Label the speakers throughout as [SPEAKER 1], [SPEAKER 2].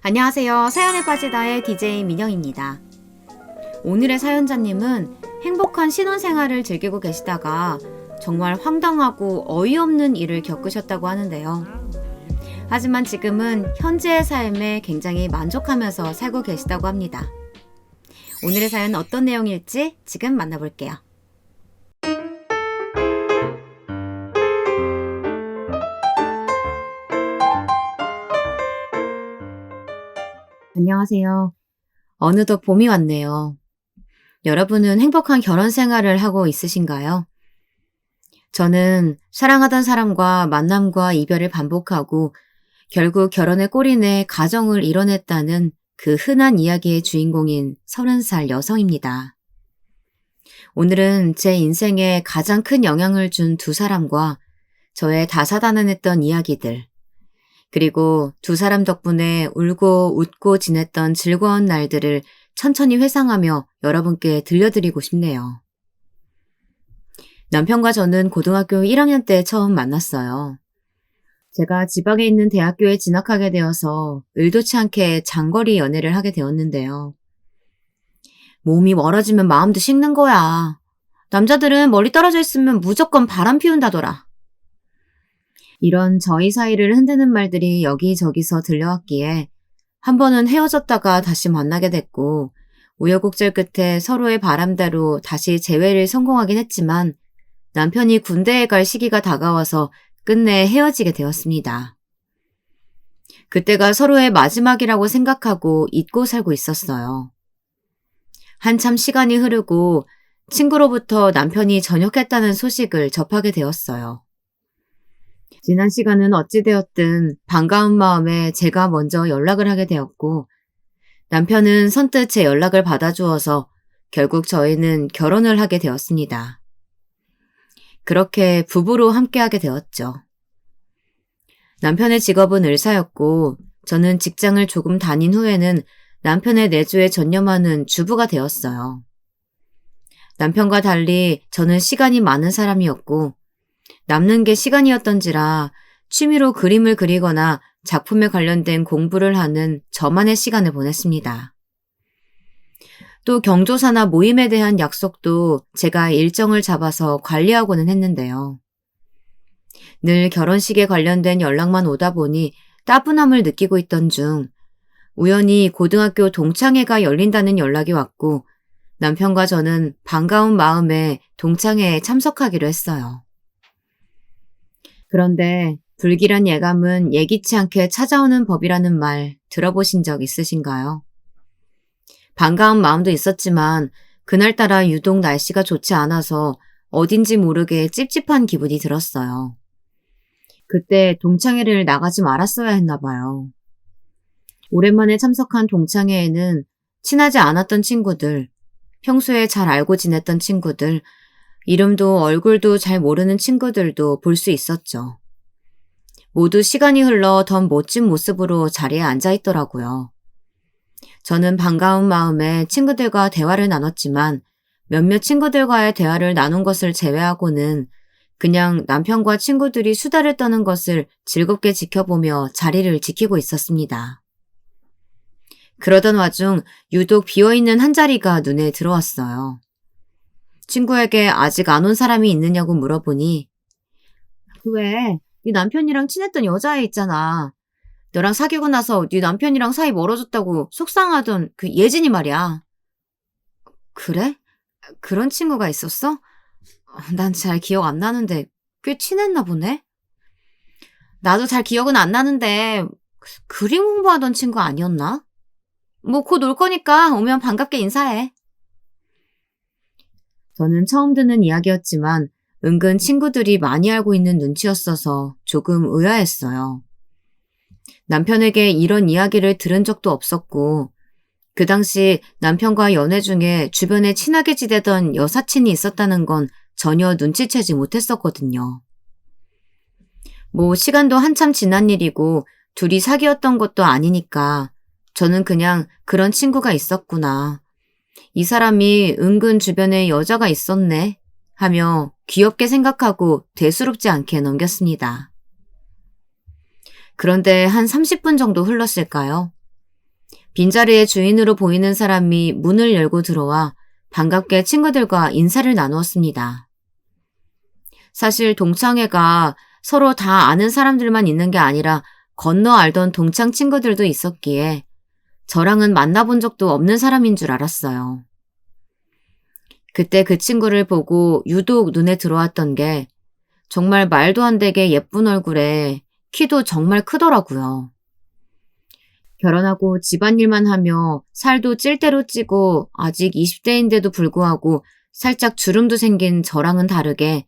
[SPEAKER 1] 안녕하세요. 사연에 빠지다의 DJ 민영입니다. 오늘의 사연자님은 행복한 신혼생활을 즐기고 계시다가 정말 황당하고 어이없는 일을 겪으셨다고 하는데요. 하지만 지금은 현재의 삶에 굉장히 만족하면서 살고 계시다고 합니다. 오늘의 사연은 어떤 내용일지 지금 만나볼게요. 안녕하세요. 어느덧 봄이 왔네요. 여러분은 행복한 결혼 생활을 하고 있으신가요? 저는 사랑하던 사람과 만남과 이별을 반복하고 결국 결혼에 꼬리내 가정을 이뤄냈다는 그 흔한 이야기의 주인공인 30살 여성입니다. 오늘은 제 인생에 가장 큰 영향을 준 두 사람과 저의 다사다난했던 이야기들, 그리고 두 사람 덕분에 울고 웃고 지냈던 즐거운 날들을 천천히 회상하며 여러분께 들려드리고 싶네요. 남편과 저는 고등학교 1학년 때 처음 만났어요. 제가 지방에 있는 대학교에 진학하게 되어서 의도치 않게 장거리 연애를 하게 되었는데요. 몸이 멀어지면 마음도 식는 거야. 남자들은 멀리 떨어져 있으면 무조건 바람 피운다더라. 이런 저희 사이를 흔드는 말들이 여기저기서 들려왔기에 한 번은 헤어졌다가 다시 만나게 됐고 우여곡절 끝에 서로의 바람대로 다시 재회를 성공하긴 했지만 남편이 군대에 갈 시기가 다가와서 끝내 헤어지게 되었습니다. 그때가 서로의 마지막이라고 생각하고 잊고 살고 있었어요. 한참 시간이 흐르고 친구로부터 남편이 전역했다는 소식을 접하게 되었어요. 지난 시간은 어찌되었든 반가운 마음에 제가 먼저 연락을 하게 되었고 남편은 선뜻 제 연락을 받아주어서 결국 저희는 결혼을 하게 되었습니다. 그렇게 부부로 함께하게 되었죠. 남편의 직업은 의사였고 저는 직장을 조금 다닌 후에는 남편의 내조에 전념하는 주부가 되었어요. 남편과 달리 저는 시간이 많은 사람이었고 남는 게 시간이었던지라 취미로 그림을 그리거나 작품에 관련된 공부를 하는 저만의 시간을 보냈습니다. 또 경조사나 모임에 대한 약속도 제가 일정을 잡아서 관리하고는 했는데요. 늘 결혼식에 관련된 연락만 오다 보니 따분함을 느끼고 있던 중 우연히 고등학교 동창회가 열린다는 연락이 왔고 남편과 저는 반가운 마음에 동창회에 참석하기로 했어요. 그런데 불길한 예감은 예기치 않게 찾아오는 법이라는 말 들어보신 적 있으신가요? 반가운 마음도 있었지만 그날따라 유독 날씨가 좋지 않아서 어딘지 모르게 찝찝한 기분이 들었어요. 그때 동창회를 나가지 말았어야 했나 봐요. 오랜만에 참석한 동창회에는 친하지 않았던 친구들, 평소에 잘 알고 지냈던 친구들, 이름도 얼굴도 잘 모르는 친구들도 볼 수 있었죠. 모두 시간이 흘러 더 멋진 모습으로 자리에 앉아 있더라고요. 저는 반가운 마음에 친구들과 대화를 나눴지만 몇몇 친구들과의 대화를 나눈 것을 제외하고는 그냥 남편과 친구들이 수다를 떠는 것을 즐겁게 지켜보며 자리를 지키고 있었습니다. 그러던 와중 유독 비어있는 한 자리가 눈에 들어왔어요. 친구에게 아직 안 온 사람이 있느냐고 물어보니 왜? 네 남편이랑 친했던 여자애 있잖아. 너랑 사귀고 나서 네 남편이랑 사이 멀어졌다고 속상하던 그 예진이 말이야. 그래? 그런 친구가 있었어? 난 잘 기억 안 나는데 꽤 친했나 보네? 나도 잘 기억은 안 나는데 그림 공부하던 친구 아니었나? 뭐 곧 올 거니까 오면 반갑게 인사해. 저는 처음 듣는 이야기였지만 은근 친구들이 많이 알고 있는 눈치였어서 조금 의아했어요. 남편에게 이런 이야기를 들은 적도 없었고 그 당시 남편과 연애 중에 주변에 친하게 지내던 여사친이 있었다는 건 전혀 눈치채지 못했었거든요. 뭐 시간도 한참 지난 일이고 둘이 사귀었던 것도 아니니까 저는 그냥 그런 친구가 있었구나. 이 사람이 은근 주변에 여자가 있었네 하며 귀엽게 생각하고 대수롭지 않게 넘겼습니다. 그런데 한 30분 정도 흘렀을까요? 빈자리의 주인으로 보이는 사람이 문을 열고 들어와 반갑게 친구들과 인사를 나누었습니다. 사실 동창회가 서로 다 아는 사람들만 있는 게 아니라 건너 알던 동창 친구들도 있었기에 저랑은 만나본 적도 없는 사람인 줄 알았어요. 그때 그 친구를 보고 유독 눈에 들어왔던 게 정말 말도 안 되게 예쁜 얼굴에 키도 정말 크더라고요. 결혼하고 집안일만 하며 살도 찔대로 찌고 아직 20대인데도 불구하고 살짝 주름도 생긴 저랑은 다르게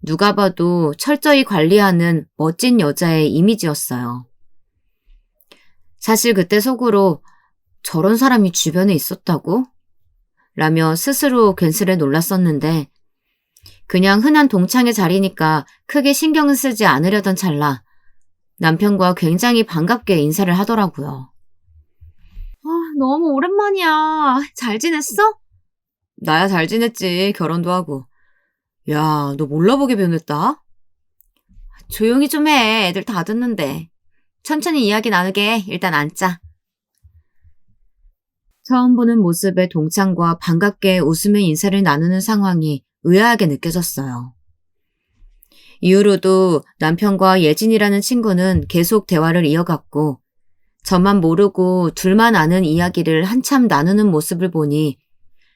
[SPEAKER 1] 누가 봐도 철저히 관리하는 멋진 여자의 이미지였어요. 사실 그때 속으로 저런 사람이 주변에 있었다고? 라며 스스로 괜스레 놀랐었는데 그냥 흔한 동창의 자리니까 크게 신경은 쓰지 않으려던 찰나 남편과 굉장히 반갑게 인사를 하더라고요. 너무 오랜만이야. 잘 지냈어? 나야 잘 지냈지. 결혼도 하고. 야, 너 몰라보게 변했다? 조용히 좀 해. 애들 다 듣는데. 천천히 이야기 나누게. 일단 앉자. 처음 보는 모습의 동창과 반갑게 웃으며 인사를 나누는 상황이 의아하게 느껴졌어요. 이후로도 남편과 예진이라는 친구는 계속 대화를 이어갔고 저만 모르고 둘만 아는 이야기를 한참 나누는 모습을 보니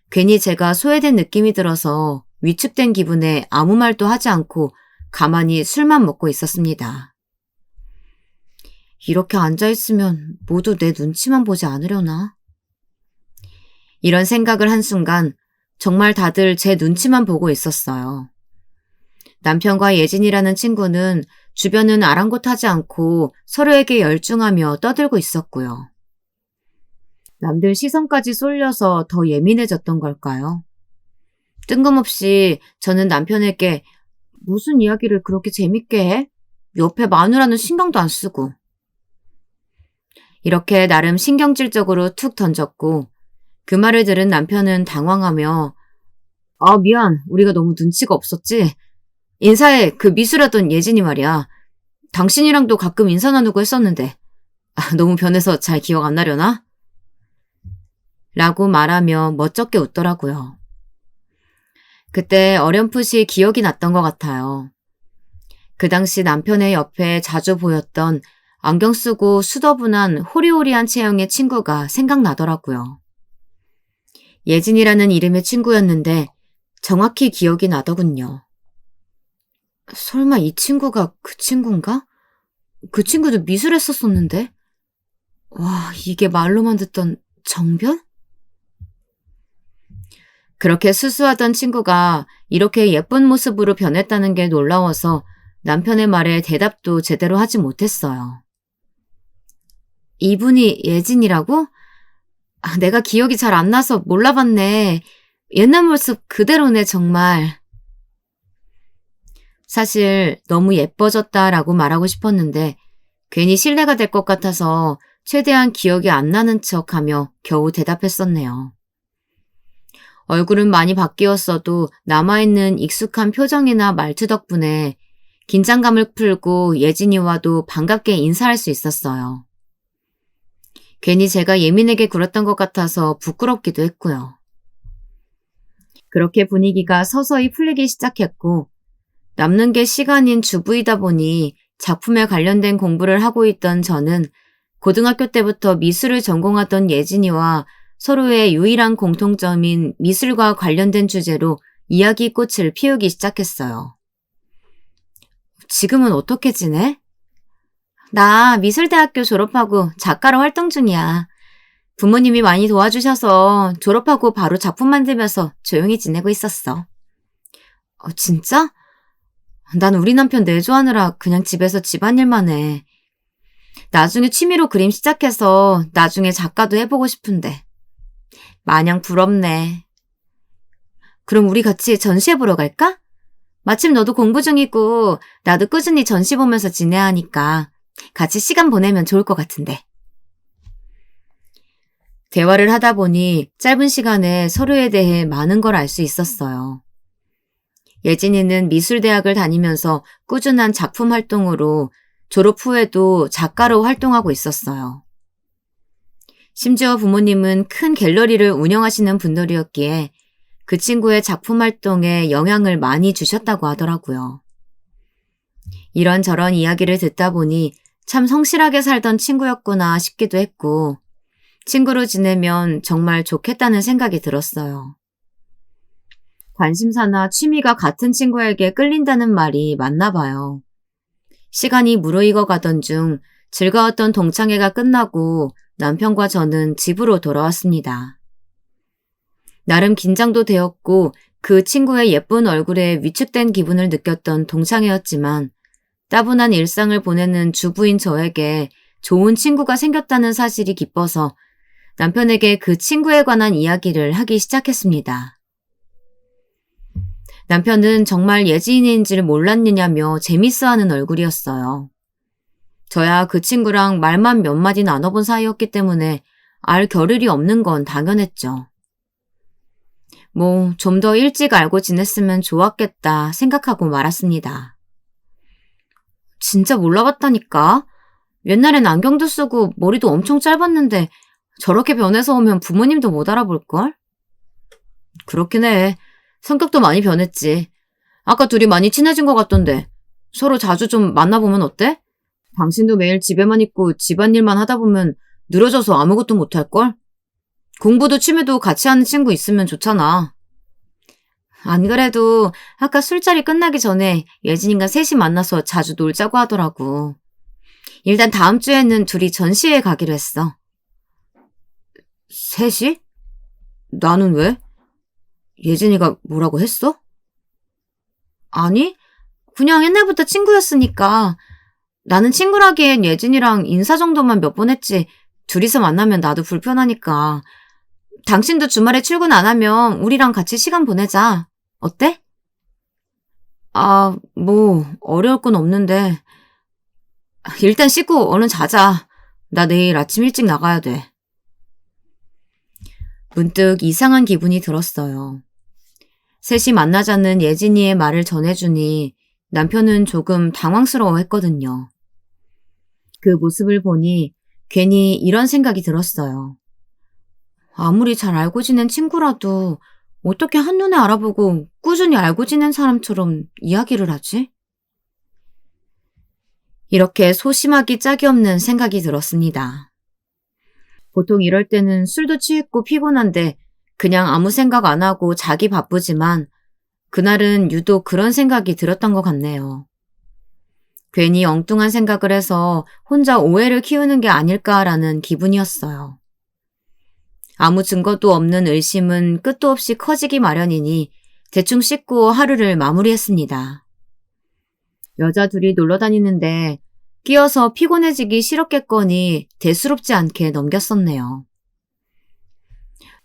[SPEAKER 1] 괜히 제가 소외된 느낌이 들어서 위축된 기분에 아무 말도 하지 않고 가만히 술만 먹고 있었습니다. 이렇게 앉아있으면 모두 내 눈치만 보지 않으려나? 이런 생각을 한순간 정말 다들 제 눈치만 보고 있었어요. 남편과 예진이라는 친구는 주변은 아랑곳하지 않고 서로에게 열중하며 떠들고 있었고요. 남들 시선까지 쏠려서 더 예민해졌던 걸까요? 뜬금없이 저는 남편에게 무슨 이야기를 그렇게 재밌게 해? 옆에 마누라는 신경도 안 쓰고. 이렇게 나름 신경질적으로 툭 던졌고 그 말을 들은 남편은 당황하며 미안. 우리가 너무 눈치가 없었지? 인사해. 그 미술하던 예진이 말이야. 당신이랑도 가끔 인사 나누고 했었는데 너무 변해서 잘 기억 안 나려나? 라고 말하며 멋쩍게 웃더라고요. 그때 어렴풋이 기억이 났던 것 같아요. 그 당시 남편의 옆에 자주 보였던 안경 쓰고 수더분한 호리호리한 체형의 친구가 생각나더라고요. 예진이라는 이름의 친구였는데 정확히 기억이 나더군요. 설마 이 친구가 그 친구인가? 그 친구도 미술했었었는데? 와, 이게 말로만 듣던 정변? 그렇게 수수하던 친구가 이렇게 예쁜 모습으로 변했다는 게 놀라워서 남편의 말에 대답도 제대로 하지 못했어요. 이분이 예진이라고? 내가 기억이 잘 안 나서 몰라봤네. 옛날 모습 그대로네 정말. 사실 너무 예뻐졌다라고 말하고 싶었는데 괜히 실례가 될 것 같아서 최대한 기억이 안 나는 척하며 겨우 대답했었네요. 얼굴은 많이 바뀌었어도 남아있는 익숙한 표정이나 말투 덕분에 긴장감을 풀고 예진이와도 반갑게 인사할 수 있었어요. 괜히 제가 예민하게 굴었던 것 같아서 부끄럽기도 했고요. 그렇게 분위기가 서서히 풀리기 시작했고 남는 게 시간인 주부이다 보니 작품에 관련된 공부를 하고 있던 저는 고등학교 때부터 미술을 전공하던 예진이와 서로의 유일한 공통점인 미술과 관련된 주제로 이야기꽃을 피우기 시작했어요. 지금은 어떻게 지내? 나 미술대학교 졸업하고 작가로 활동 중이야. 부모님이 많이 도와주셔서 졸업하고 바로 작품 만들면서 조용히 지내고 있었어. 진짜? 난 우리 남편 내조하느라 그냥 집에서 집안일만 해. 나중에 취미로 그림 시작해서 나중에 작가도 해보고 싶은데. 마냥 부럽네. 그럼 우리 같이 전시회 보러 갈까? 마침 너도 공부 중이고 나도 꾸준히 전시 보면서 지내야 하니까 같이 시간 보내면 좋을 것 같은데. 대화를 하다 보니 짧은 시간에 서로에 대해 많은 걸 알 수 있었어요. 예진이는 미술대학을 다니면서 꾸준한 작품 활동으로 졸업 후에도 작가로 활동하고 있었어요. 심지어 부모님은 큰 갤러리를 운영하시는 분들이었기에 그 친구의 작품 활동에 영향을 많이 주셨다고 하더라고요. 이런저런 이야기를 듣다 보니 참 성실하게 살던 친구였구나 싶기도 했고, 친구로 지내면 정말 좋겠다는 생각이 들었어요. 관심사나 취미가 같은 친구에게 끌린다는 말이 맞나 봐요. 시간이 무르익어 가던 중 즐거웠던 동창회가 끝나고 남편과 저는 집으로 돌아왔습니다. 나름 긴장도 되었고 그 친구의 예쁜 얼굴에 위축된 기분을 느꼈던 동창회였지만 따분한 일상을 보내는 주부인 저에게 좋은 친구가 생겼다는 사실이 기뻐서 남편에게 그 친구에 관한 이야기를 하기 시작했습니다. 남편은 정말 예지인인지를 몰랐느냐며 재밌어하는 얼굴이었어요. 저야 그 친구랑 말만 몇 마디 나눠본 사이였기 때문에 알 겨를이 없는 건 당연했죠. 좀 더 일찍 알고 지냈으면 좋았겠다 생각하고 말았습니다. 진짜 몰라봤다니까. 옛날엔 안경도 쓰고 머리도 엄청 짧았는데 저렇게 변해서 오면 부모님도 못 알아볼걸? 그렇긴 해. 성격도 많이 변했지. 아까 둘이 많이 친해진 것 같던데 서로 자주 좀 만나보면 어때? 당신도 매일 집에만 있고 집안일만 하다 보면 늘어져서 아무것도 못할걸? 공부도 취미도 같이 하는 친구 있으면 좋잖아. 안 그래도 아까 술자리 끝나기 전에 예진이가 셋이 만나서 자주 놀자고 하더라고. 일단 다음 주에는 둘이 전시회에 가기로 했어. 셋이? 나는 왜? 예진이가 뭐라고 했어? 아니, 그냥 옛날부터 친구였으니까. 나는 친구라기엔 예진이랑 인사 정도만 몇 번 했지 둘이서 만나면 나도 불편하니까. 당신도 주말에 출근 안 하면 우리랑 같이 시간 보내자. 어때? 어려울 건 없는데. 일단 씻고 얼른 자자. 나 내일 아침 일찍 나가야 돼. 문득 이상한 기분이 들었어요. 셋이 만나자는 예진이의 말을 전해주니 남편은 조금 당황스러워했거든요. 그 모습을 보니 괜히 이런 생각이 들었어요. 아무리 잘 알고 지낸 친구라도 어떻게 한눈에 알아보고 꾸준히 알고 지낸 사람처럼 이야기를 하지? 이렇게 소심하기 짝이 없는 생각이 들었습니다. 보통 이럴 때는 술도 취했고 피곤한데 그냥 아무 생각 안 하고 자기 바쁘지만 그날은 유독 그런 생각이 들었던 것 같네요. 괜히 엉뚱한 생각을 해서 혼자 오해를 키우는 게 아닐까라는 기분이었어요. 아무 증거도 없는 의심은 끝도 없이 커지기 마련이니 대충 씻고 하루를 마무리했습니다. 여자 둘이 놀러 다니는데 끼어서 피곤해지기 싫었겠거니 대수롭지 않게 넘겼었네요.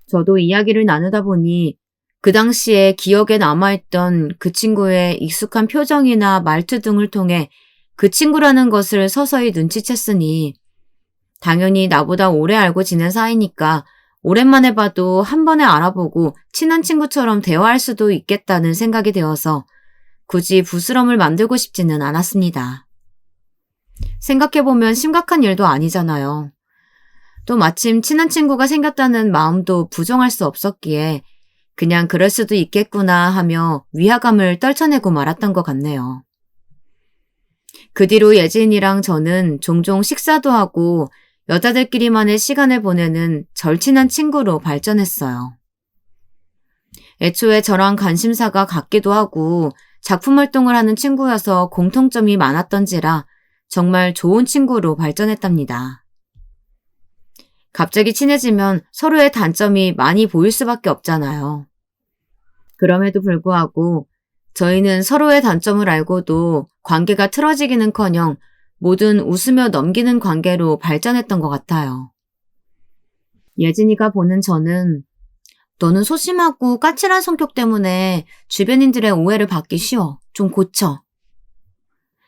[SPEAKER 1] 저도 이야기를 나누다 보니 그 당시에 기억에 남아있던 그 친구의 익숙한 표정이나 말투 등을 통해 그 친구라는 것을 서서히 눈치챘으니 당연히 나보다 오래 알고 지낸 사이니까 오랜만에 봐도 한 번에 알아보고 친한 친구처럼 대화할 수도 있겠다는 생각이 되어서 굳이 부스럼을 만들고 싶지는 않았습니다. 생각해보면 심각한 일도 아니잖아요. 또 마침 친한 친구가 생겼다는 마음도 부정할 수 없었기에 그냥 그럴 수도 있겠구나 하며 위화감을 떨쳐내고 말았던 것 같네요. 그 뒤로 예진이랑 저는 종종 식사도 하고 여자들끼리만의 시간을 보내는 절친한 친구로 발전했어요. 애초에 저랑 관심사가 같기도 하고 작품 활동을 하는 친구여서 공통점이 많았던지라 정말 좋은 친구로 발전했답니다. 갑자기 친해지면 서로의 단점이 많이 보일 수밖에 없잖아요. 그럼에도 불구하고 저희는 서로의 단점을 알고도 관계가 틀어지기는커녕 뭐든 웃으며 넘기는 관계로 발전했던 것 같아요. 예진이가 보는 저는 너는 소심하고 까칠한 성격 때문에 주변인들의 오해를 받기 쉬워. 좀 고쳐.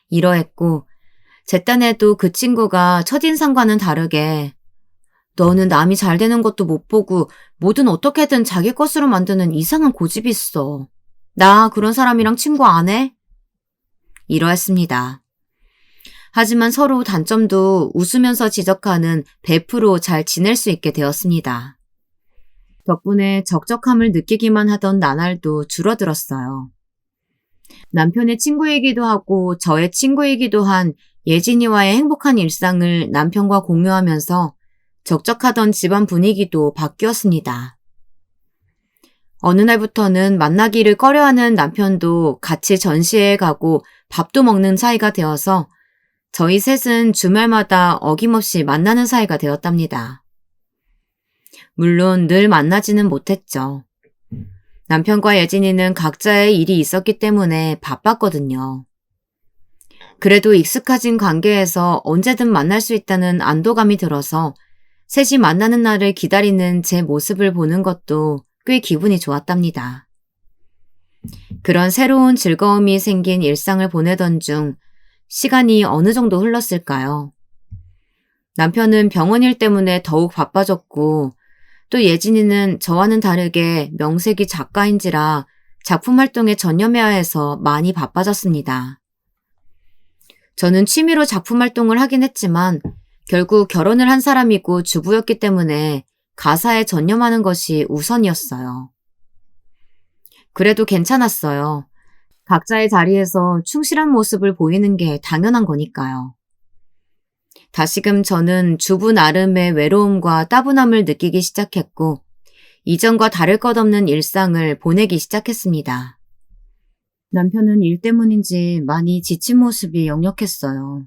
[SPEAKER 1] 이러했고 제 딴에도 그 친구가 첫인상과는 다르게 너는 남이 잘 되는 것도 못 보고 뭐든 어떻게든 자기 것으로 만드는 이상한 고집이 있어. 나 그런 사람이랑 친구 안 해? 이러했습니다. 하지만 서로 단점도 웃으면서 지적하는 베프로 잘 지낼 수 있게 되었습니다. 덕분에 적적함을 느끼기만 하던 나날도 줄어들었어요. 남편의 친구이기도 하고 저의 친구이기도 한 예진이와의 행복한 일상을 남편과 공유하면서 적적하던 집안 분위기도 바뀌었습니다. 어느 날부터는 만나기를 꺼려하는 남편도 같이 전시회에 가고 밥도 먹는 사이가 되어서 저희 셋은 주말마다 어김없이 만나는 사이가 되었답니다. 물론 늘 만나지는 못했죠. 남편과 예진이는 각자의 일이 있었기 때문에 바빴거든요. 그래도 익숙해진 관계에서 언제든 만날 수 있다는 안도감이 들어서 셋이 만나는 날을 기다리는 제 모습을 보는 것도 꽤 기분이 좋았답니다. 그런 새로운 즐거움이 생긴 일상을 보내던 중 시간이 어느 정도 흘렀을까요? 남편은 병원 일 때문에 더욱 바빠졌고 또 예진이는 저와는 다르게 명색이 작가인지라 작품 활동에 전념해야 해서 많이 바빠졌습니다. 저는 취미로 작품 활동을 하긴 했지만 결국 결혼을 한 사람이고 주부였기 때문에 가사에 전념하는 것이 우선이었어요. 그래도 괜찮았어요. 각자의 자리에서 충실한 모습을 보이는 게 당연한 거니까요. 다시금 저는 주부 나름의 외로움과 따분함을 느끼기 시작했고 이전과 다를 것 없는 일상을 보내기 시작했습니다. 남편은 일 때문인지 많이 지친 모습이 역력했어요.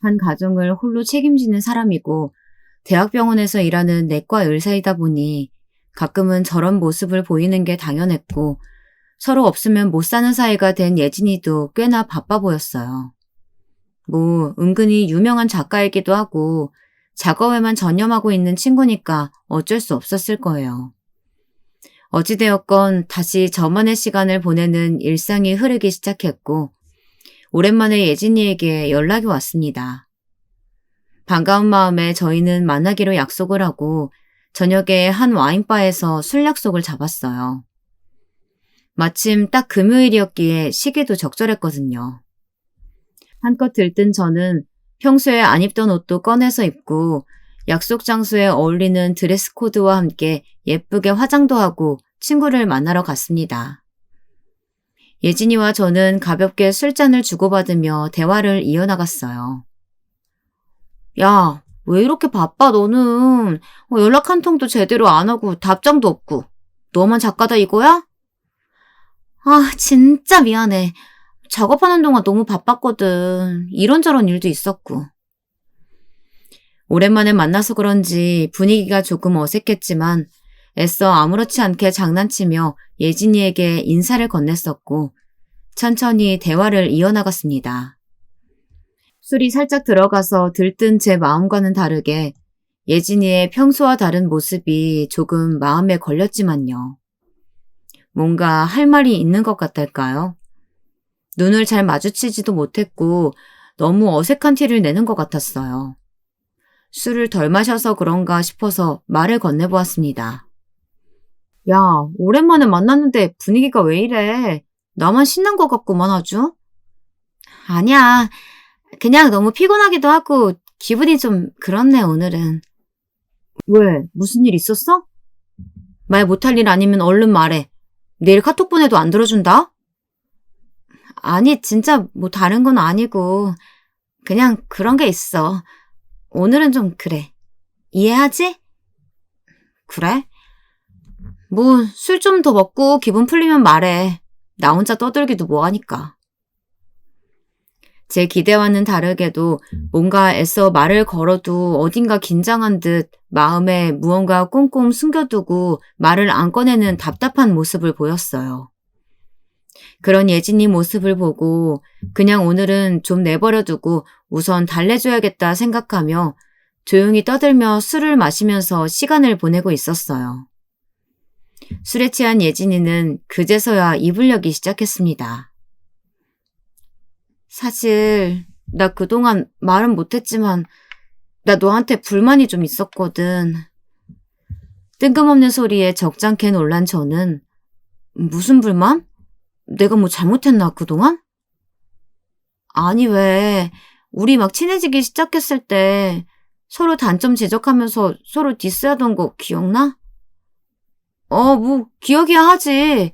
[SPEAKER 1] 한 가정을 홀로 책임지는 사람이고 대학병원에서 일하는 내과 의사이다 보니 가끔은 저런 모습을 보이는 게 당연했고 서로 없으면 못 사는 사이가 된 예진이도 꽤나 바빠 보였어요. 은근히 유명한 작가이기도 하고 작업에만 전념하고 있는 친구니까 어쩔 수 없었을 거예요. 어찌되었건 다시 저만의 시간을 보내는 일상이 흐르기 시작했고 오랜만에 예진이에게 연락이 왔습니다. 반가운 마음에 저희는 만나기로 약속을 하고 저녁에 한 와인바에서 술 약속을 잡았어요. 마침 딱 금요일이었기에 시기도 적절했거든요. 한껏 들뜬 저는 평소에 안 입던 옷도 꺼내서 입고 약속 장소에 어울리는 드레스 코드와 함께 예쁘게 화장도 하고 친구를 만나러 갔습니다. 예진이와 저는 가볍게 술잔을 주고받으며 대화를 이어나갔어요. 야, 왜 이렇게 바빠 너는? 연락 한 통도 제대로 안 하고 답장도 없고. 너만 작가다 이거야? 아, 진짜 미안해. 작업하는 동안 너무 바빴거든. 이런저런 일도 있었고. 오랜만에 만나서 그런지 분위기가 조금 어색했지만 애써 아무렇지 않게 장난치며 예진이에게 인사를 건넸었고 천천히 대화를 이어나갔습니다. 술이 살짝 들어가서 들뜬 제 마음과는 다르게 예진이의 평소와 다른 모습이 조금 마음에 걸렸지만요. 뭔가 할 말이 있는 것 같달까요? 눈을 잘 마주치지도 못했고 너무 어색한 티를 내는 것 같았어요. 술을 덜 마셔서 그런가 싶어서 말을 건네보았습니다. 야, 오랜만에 만났는데 분위기가 왜 이래? 나만 신난 것 같구만 아주? 아니야. 그냥 너무 피곤하기도 하고 기분이 좀 그렇네 오늘은. 왜? 무슨 일 있었어? 말 못할 일 아니면 얼른 말해. 내일 카톡 보내도 안 들어준다? 아니 진짜 다른 건 아니고 그냥 그런 게 있어. 오늘은 좀 그래. 이해하지? 그래? 술 좀 더 먹고 기분 풀리면 말해. 나 혼자 떠들기도 뭐하니까. 제 기대와는 다르게도 뭔가 애써 말을 걸어도 어딘가 긴장한 듯 마음에 무언가 꽁꽁 숨겨두고 말을 안 꺼내는 답답한 모습을 보였어요. 그런 예진이 모습을 보고 그냥 오늘은 좀 내버려두고 우선 달래줘야겠다 생각하며 조용히 떠들며 술을 마시면서 시간을 보내고 있었어요. 술에 취한 예진이는 그제서야 입을 열기 시작했습니다. 사실 나 그동안 말은 못했지만 나 너한테 불만이 좀 있었거든. 뜬금없는 소리에 적잖게 놀란 저는 무슨 불만? 내가 잘못했나 그동안? 아니 왜 우리 막 친해지기 시작했을 때 서로 단점 지적하면서 서로 디스하던 거 기억나? 뭐 기억이야 하지.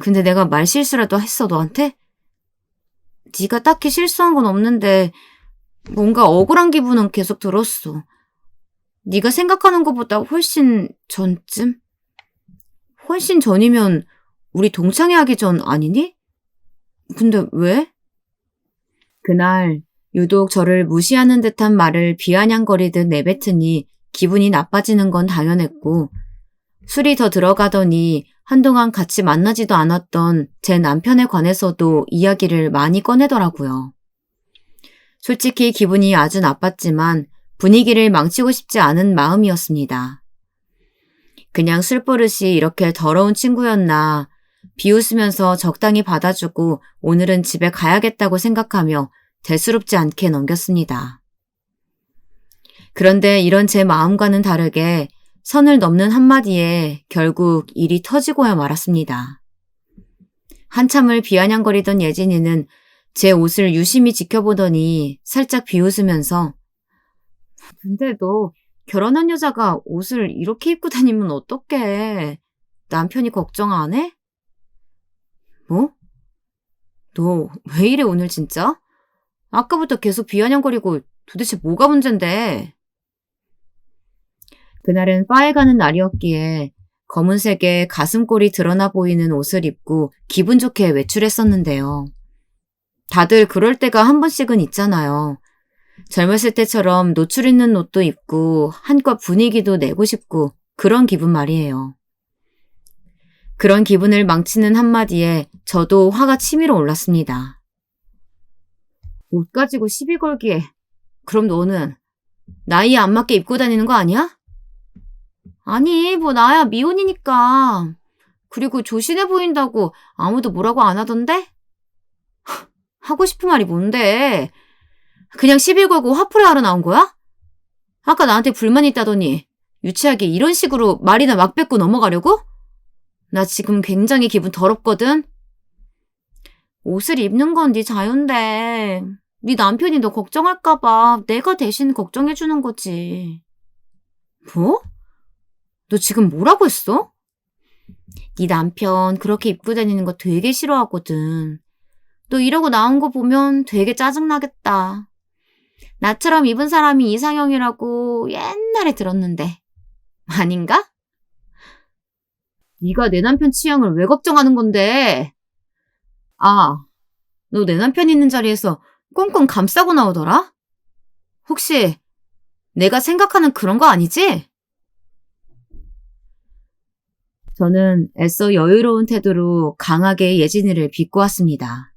[SPEAKER 1] 근데 내가 말실수라도 했어 너한테? 네가 딱히 실수한 건 없는데 뭔가 억울한 기분은 계속 들었어. 네가 생각하는 것보다 훨씬 전쯤? 훨씬 전이면 우리 동창회 하기 전 아니니? 근데 왜? 그날 유독 저를 무시하는 듯한 말을 비아냥거리듯 내뱉으니 기분이 나빠지는 건 당연했고 술이 더 들어가더니 한동안 같이 만나지도 않았던 제 남편에 관해서도 이야기를 많이 꺼내더라고요. 솔직히 기분이 아주 나빴지만 분위기를 망치고 싶지 않은 마음이었습니다. 그냥 술버릇이 이렇게 더러운 친구였나 비웃으면서 적당히 받아주고 오늘은 집에 가야겠다고 생각하며 대수롭지 않게 넘겼습니다. 그런데 이런 제 마음과는 다르게 선을 넘는 한마디에 결국 일이 터지고야 말았습니다. 한참을 비아냥거리던 예진이는 제 옷을 유심히 지켜보더니 살짝 비웃으면서 근데 너 결혼한 여자가 옷을 이렇게 입고 다니면 어떡해? 남편이 걱정 안 해? 뭐? 너 왜 이래 오늘 진짜? 아까부터 계속 비아냥거리고 도대체 뭐가 문젠데? 그날은 바에 가는 날이었기에 검은색의 가슴골이 드러나 보이는 옷을 입고 기분 좋게 외출했었는데요. 다들 그럴 때가 한 번씩은 있잖아요. 젊었을 때처럼 노출 있는 옷도 입고 한껏 분위기도 내고 싶고 그런 기분 말이에요. 그런 기분을 망치는 한마디에 저도 화가 치밀어 올랐습니다. 옷 가지고 시비 걸기에 그럼 너는 나이에 안 맞게 입고 다니는 거 아니야? 아니 뭐 나야 미혼이니까. 그리고 조신해 보인다고 아무도 뭐라고 안 하던데? 하고 싶은 말이 뭔데? 그냥 시비 걸고 화풀이 하러 나온 거야? 아까 나한테 불만 있다더니 유치하게 이런 식으로 말이나 막 뱉고 넘어가려고? 나 지금 굉장히 기분 더럽거든? 옷을 입는 건 네 자유인데 네 남편이 너 걱정할까 봐 내가 대신 걱정해주는 거지. 뭐? 너 지금 뭐라고 했어? 네 남편 그렇게 입고 다니는 거 되게 싫어하거든. 너 이러고 나온 거 보면 되게 짜증나겠다. 나처럼 입은 사람이 이상형이라고 옛날에 들었는데. 아닌가? 네가 내 남편 취향을 왜 걱정하는 건데? 아, 너 내 남편 있는 자리에서 꽁꽁 감싸고 나오더라? 혹시 내가 생각하는 그런 거 아니지? 저는 애써 여유로운 태도로 강하게 예진이를 비꼬았습니다.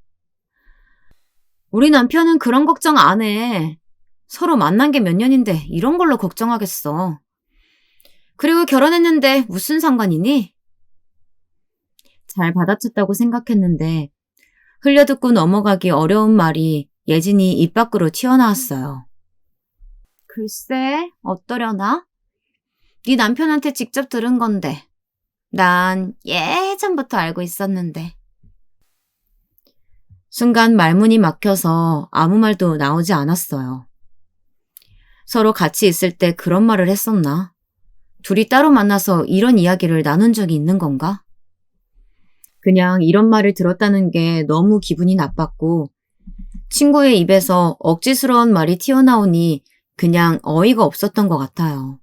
[SPEAKER 1] 우리 남편은 그런 걱정 안 해. 서로 만난 게 몇 년인데 이런 걸로 걱정하겠어. 그리고 결혼했는데 무슨 상관이니? 잘 받아쳤다고 생각했는데 흘려듣고 넘어가기 어려운 말이 예진이 입 밖으로 튀어나왔어요. 글쎄, 어떠려나? 네 남편한테 직접 들은 건데. 난 예전부터 알고 있었는데. 순간 말문이 막혀서 아무 말도 나오지 않았어요. 서로 같이 있을 때 그런 말을 했었나? 둘이 따로 만나서 이런 이야기를 나눈 적이 있는 건가? 그냥 이런 말을 들었다는 게 너무 기분이 나빴고 친구의 입에서 억지스러운 말이 튀어나오니 그냥 어이가 없었던 것 같아요.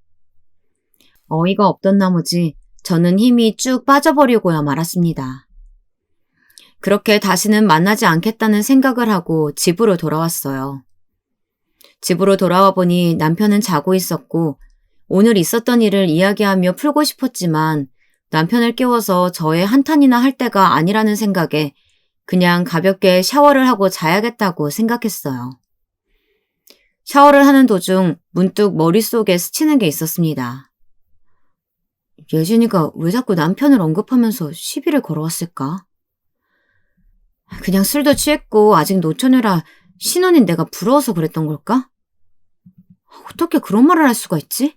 [SPEAKER 1] 어이가 없던 나머지 저는 힘이 쭉 빠져버리고야 말았습니다. 그렇게 다시는 만나지 않겠다는 생각을 하고 집으로 돌아왔어요. 집으로 돌아와 보니 남편은 자고 있었고 오늘 있었던 일을 이야기하며 풀고 싶었지만 남편을 깨워서 저의 한탄이나 할 때가 아니라는 생각에 그냥 가볍게 샤워를 하고 자야겠다고 생각했어요. 샤워를 하는 도중 문득 머릿속에 스치는 게 있었습니다. 예진이가 왜 자꾸 남편을 언급하면서 시비를 걸어왔을까? 그냥 술도 취했고 아직 노처녀라 신혼인 내가 부러워서 그랬던 걸까? 어떻게 그런 말을 할 수가 있지?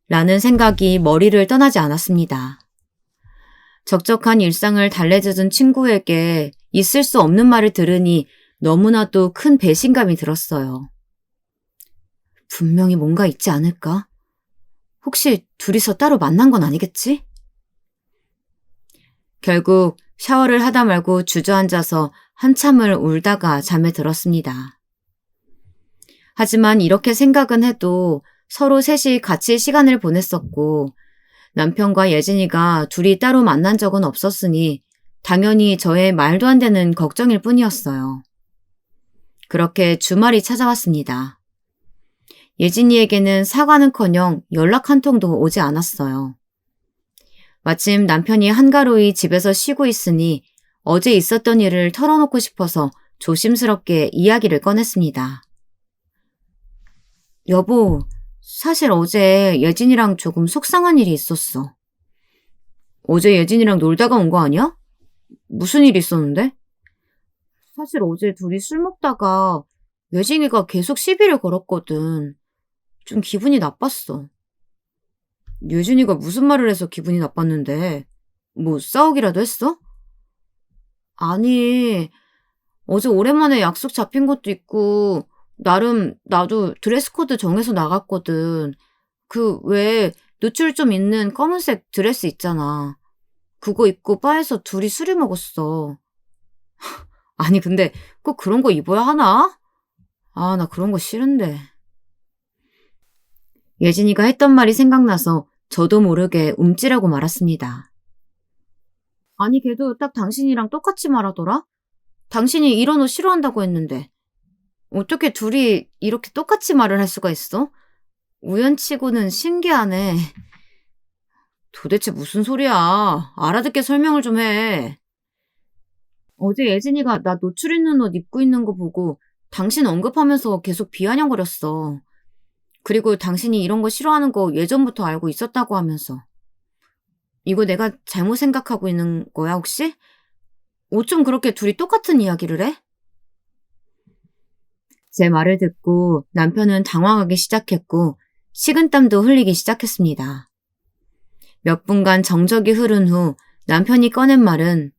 [SPEAKER 1] 라는 생각이 머리를 떠나지 않았습니다. 적적한 일상을 달래주던 친구에게 있을 수 없는 말을 들으니 너무나도 큰 배신감이 들었어요. 분명히 뭔가 있지 않을까? 혹시 둘이서 따로 만난 건 아니겠지? 결국 샤워를 하다 말고 주저앉아서 한참을 울다가 잠에 들었습니다. 하지만 이렇게 생각은 해도 서로 셋이 같이 시간을 보냈었고 남편과 예진이가 둘이 따로 만난 적은 없었으니 당연히 저의 말도 안 되는 걱정일 뿐이었어요. 그렇게 주말이 찾아왔습니다. 예진이에게는 사과는커녕 연락 한 통도 오지 않았어요. 마침 남편이 한가로이 집에서 쉬고 있으니 어제 있었던 일을 털어놓고 싶어서 조심스럽게 이야기를 꺼냈습니다. 여보, 사실 어제 예진이랑 조금 속상한 일이 있었어. 어제 예진이랑 놀다가 온 거 아니야? 무슨 일이 있었는데? 사실 어제 둘이 술 먹다가 예진이가 계속 시비를 걸었거든. 좀 기분이 나빴어. 예진이가 무슨 말을 해서 기분이 나빴는데? 뭐 싸우기라도 했어? 아니, 어제 오랜만에 약속 잡힌 것도 있고 나름 나도 드레스 코드 정해서 나갔거든. 그 왜 노출 좀 있는 검은색 드레스 있잖아. 그거 입고 바에서 둘이 술을 먹었어. 아니 근데 꼭 그런 거 입어야 하나? 아, 나 그런 거 싫은데. 예진이가 했던 말이 생각나서 저도 모르게 움찔하고 말았습니다. 아니 걔도 딱 당신이랑 똑같이 말하더라? 당신이 이런 옷 싫어한다고 했는데 어떻게 둘이 이렇게 똑같이 말을 할 수가 있어? 우연치고는 신기하네. 도대체 무슨 소리야? 알아듣게 설명을 좀 해. 어제 예진이가 나 노출 있는 옷 입고 있는 거 보고 당신 언급하면서 계속 비아냥거렸어. 그리고 당신이 이런 거 싫어하는 거 예전부터 알고 있었다고 하면서. 이거 내가 잘못 생각하고 있는 거야, 혹시? 어쩜 그렇게 둘이 똑같은 이야기를 해? 제 말을 듣고 남편은 당황하기 시작했고 식은땀도 흘리기 시작했습니다. 몇 분간 정적이 흐른 후 남편이 꺼낸 말은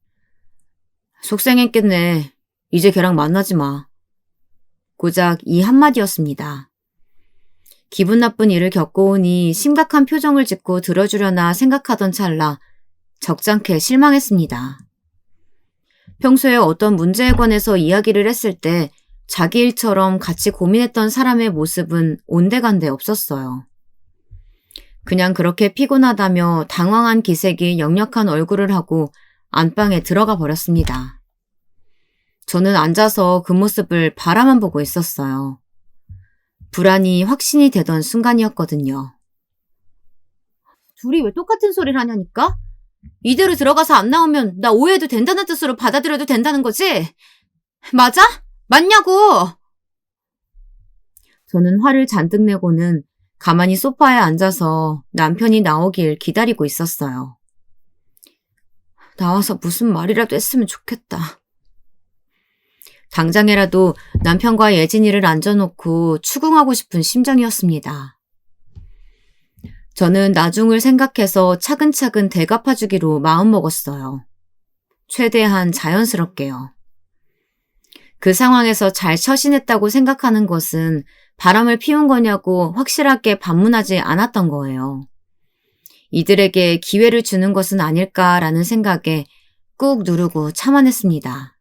[SPEAKER 1] 속상했겠네. 이제 걔랑 만나지 마. 고작 이 한마디였습니다. 기분 나쁜 일을 겪고 오니 심각한 표정을 짓고 들어주려나 생각하던 찰나 적잖게 실망했습니다. 평소에 어떤 문제에 관해서 이야기를 했을 때 자기 일처럼 같이 고민했던 사람의 모습은 온데간데 없었어요. 그냥 그렇게 피곤하다며 당황한 기색이 역력한 얼굴을 하고 안방에 들어가 버렸습니다. 저는 앉아서 그 모습을 바라만 보고 있었어요. 불안이 확신이 되던 순간이었거든요. 둘이 왜 똑같은 소리를 하냐니까? 이대로 들어가서 안 나오면 나 오해해도 된다는 뜻으로 받아들여도 된다는 거지? 맞아? 맞냐고! 저는 화를 잔뜩 내고는 가만히 소파에 앉아서 남편이 나오길 기다리고 있었어요. 나와서 무슨 말이라도 했으면 좋겠다. 당장에라도 남편과 예진이를 앉아놓고 추궁하고 싶은 심정이었습니다. 저는 나중을 생각해서 차근차근 대갚아주기로 마음먹었어요. 최대한 자연스럽게요. 그 상황에서 잘 처신했다고 생각하는 것은 바람을 피운 거냐고 확실하게 반문하지 않았던 거예요. 이들에게 기회를 주는 것은 아닐까라는 생각에 꾹 누르고 참아냈습니다.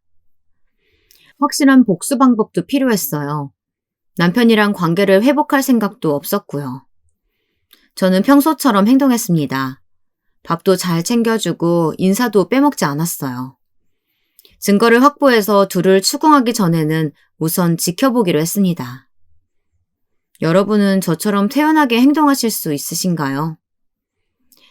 [SPEAKER 1] 확실한 복수 방법도 필요했어요. 남편이랑 관계를 회복할 생각도 없었고요. 저는 평소처럼 행동했습니다. 밥도 잘 챙겨주고 인사도 빼먹지 않았어요. 증거를 확보해서 둘을 추궁하기 전에는 우선 지켜보기로 했습니다. 여러분은 저처럼 태연하게 행동하실 수 있으신가요?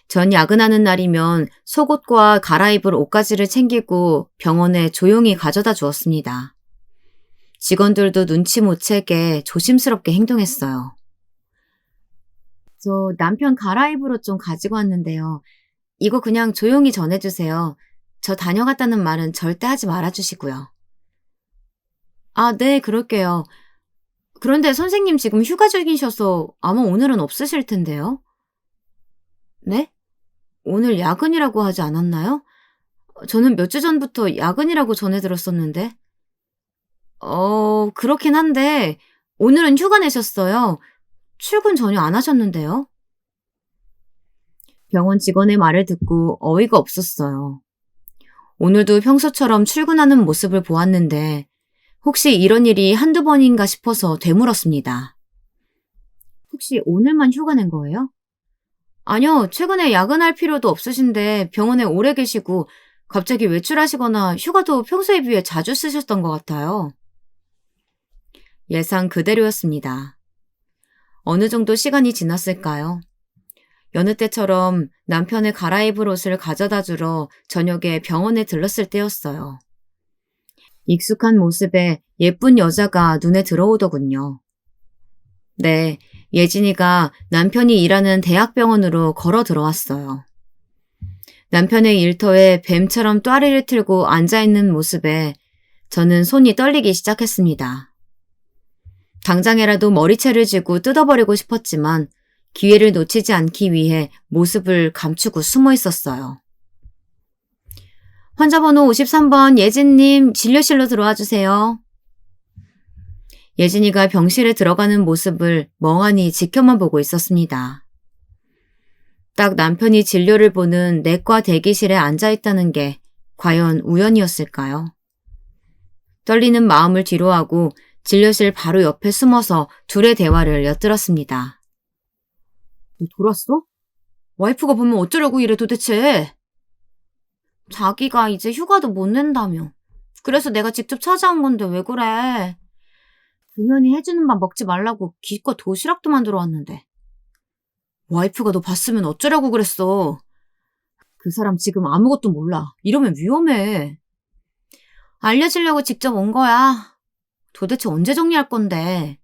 [SPEAKER 1] 전 야근하는 날이면 속옷과 갈아입을 옷가지를 챙기고 병원에 조용히 가져다 주었습니다. 직원들도 눈치 못 채게 조심스럽게 행동했어요. 저 남편 갈아입을 옷 좀 가지고 왔는데요. 이거 그냥 조용히 전해주세요. 저 다녀갔다는 말은 절대 하지 말아주시고요. 아, 네, 그럴게요. 그런데 선생님 지금 휴가 중이셔서 아마 오늘은 없으실 텐데요. 네? 오늘 야근이라고 하지 않았나요? 저는 몇 주 전부터 야근이라고 전해 들었었는데. 그렇긴 한데 오늘은 휴가 내셨어요. 출근 전혀 안 하셨는데요. 병원 직원의 말을 듣고 어이가 없었어요. 오늘도 평소처럼 출근하는 모습을 보았는데 혹시 이런 일이 한두 번인가 싶어서 되물었습니다. 혹시 오늘만 휴가 낸 거예요? 아니요, 최근에 야근할 필요도 없으신데 병원에 오래 계시고 갑자기 외출하시거나 휴가도 평소에 비해 자주 쓰셨던 것 같아요. 예상 그대로였습니다. 어느 정도 시간이 지났을까요? 여느 때처럼 남편의 갈아입을 옷을 가져다 주러 저녁에 병원에 들렀을 때였어요. 익숙한 모습에 예쁜 여자가 눈에 들어오더군요. 네, 예진이가 남편이 일하는 대학병원으로 걸어 들어왔어요. 남편의 일터에 뱀처럼 또아리를 틀고 앉아있는 모습에 저는 손이 떨리기 시작했습니다. 당장에라도 머리채를 쥐고 뜯어버리고 싶었지만 기회를 놓치지 않기 위해 모습을 감추고 숨어 있었어요. 환자번호 53번 예진님 진료실로 들어와 주세요. 예진이가 병실에 들어가는 모습을 멍하니 지켜만 보고 있었습니다. 딱 남편이 진료를 보는 내과 대기실에 앉아있다는 게 과연 우연이었을까요? 떨리는 마음을 뒤로하고 진료실 바로 옆에 숨어서 둘의 대화를 엿들었습니다. 너 돌았어? 와이프가 보면 어쩌려고 이래 도대체? 자기가 이제 휴가도 못 낸다며. 그래서 내가 직접 찾아온 건데 왜 그래? 분연히 해주는 밥 먹지 말라고 기껏 도시락도 만들어 왔는데. 와이프가 너 봤으면 어쩌려고 그랬어. 그 사람 지금 아무것도 몰라. 이러면 위험해. 알려주려고 직접 온 거야. 도대체 언제 정리할 건데.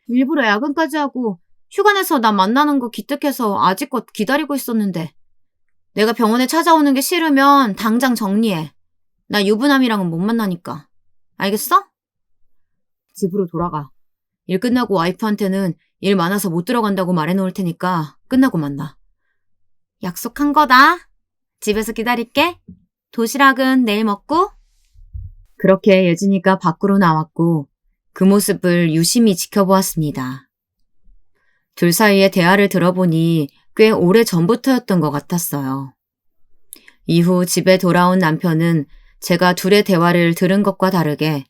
[SPEAKER 1] 일부러 야근까지 하고 휴가 내서 나 만나는 거 기특해서 아직껏 기다리고 있었는데 내가 병원에 찾아오는 게 싫으면 당장 정리해. 나 유부남이랑은 못 만나니까. 알겠어? 집으로 돌아가. 일 끝나고 와이프한테는 일 많아서 못 들어간다고 말해놓을 테니까 끝나고 만나. 약속한 거다. 집에서 기다릴게. 도시락은 내일 먹고. 그렇게 예진이가 밖으로 나왔고 그 모습을 유심히 지켜보았습니다. 둘 사이의 대화를 들어보니 꽤 오래 전부터였던 것 같았어요. 이후 집에 돌아온 남편은 제가 둘의 대화를 들은 것과 다르게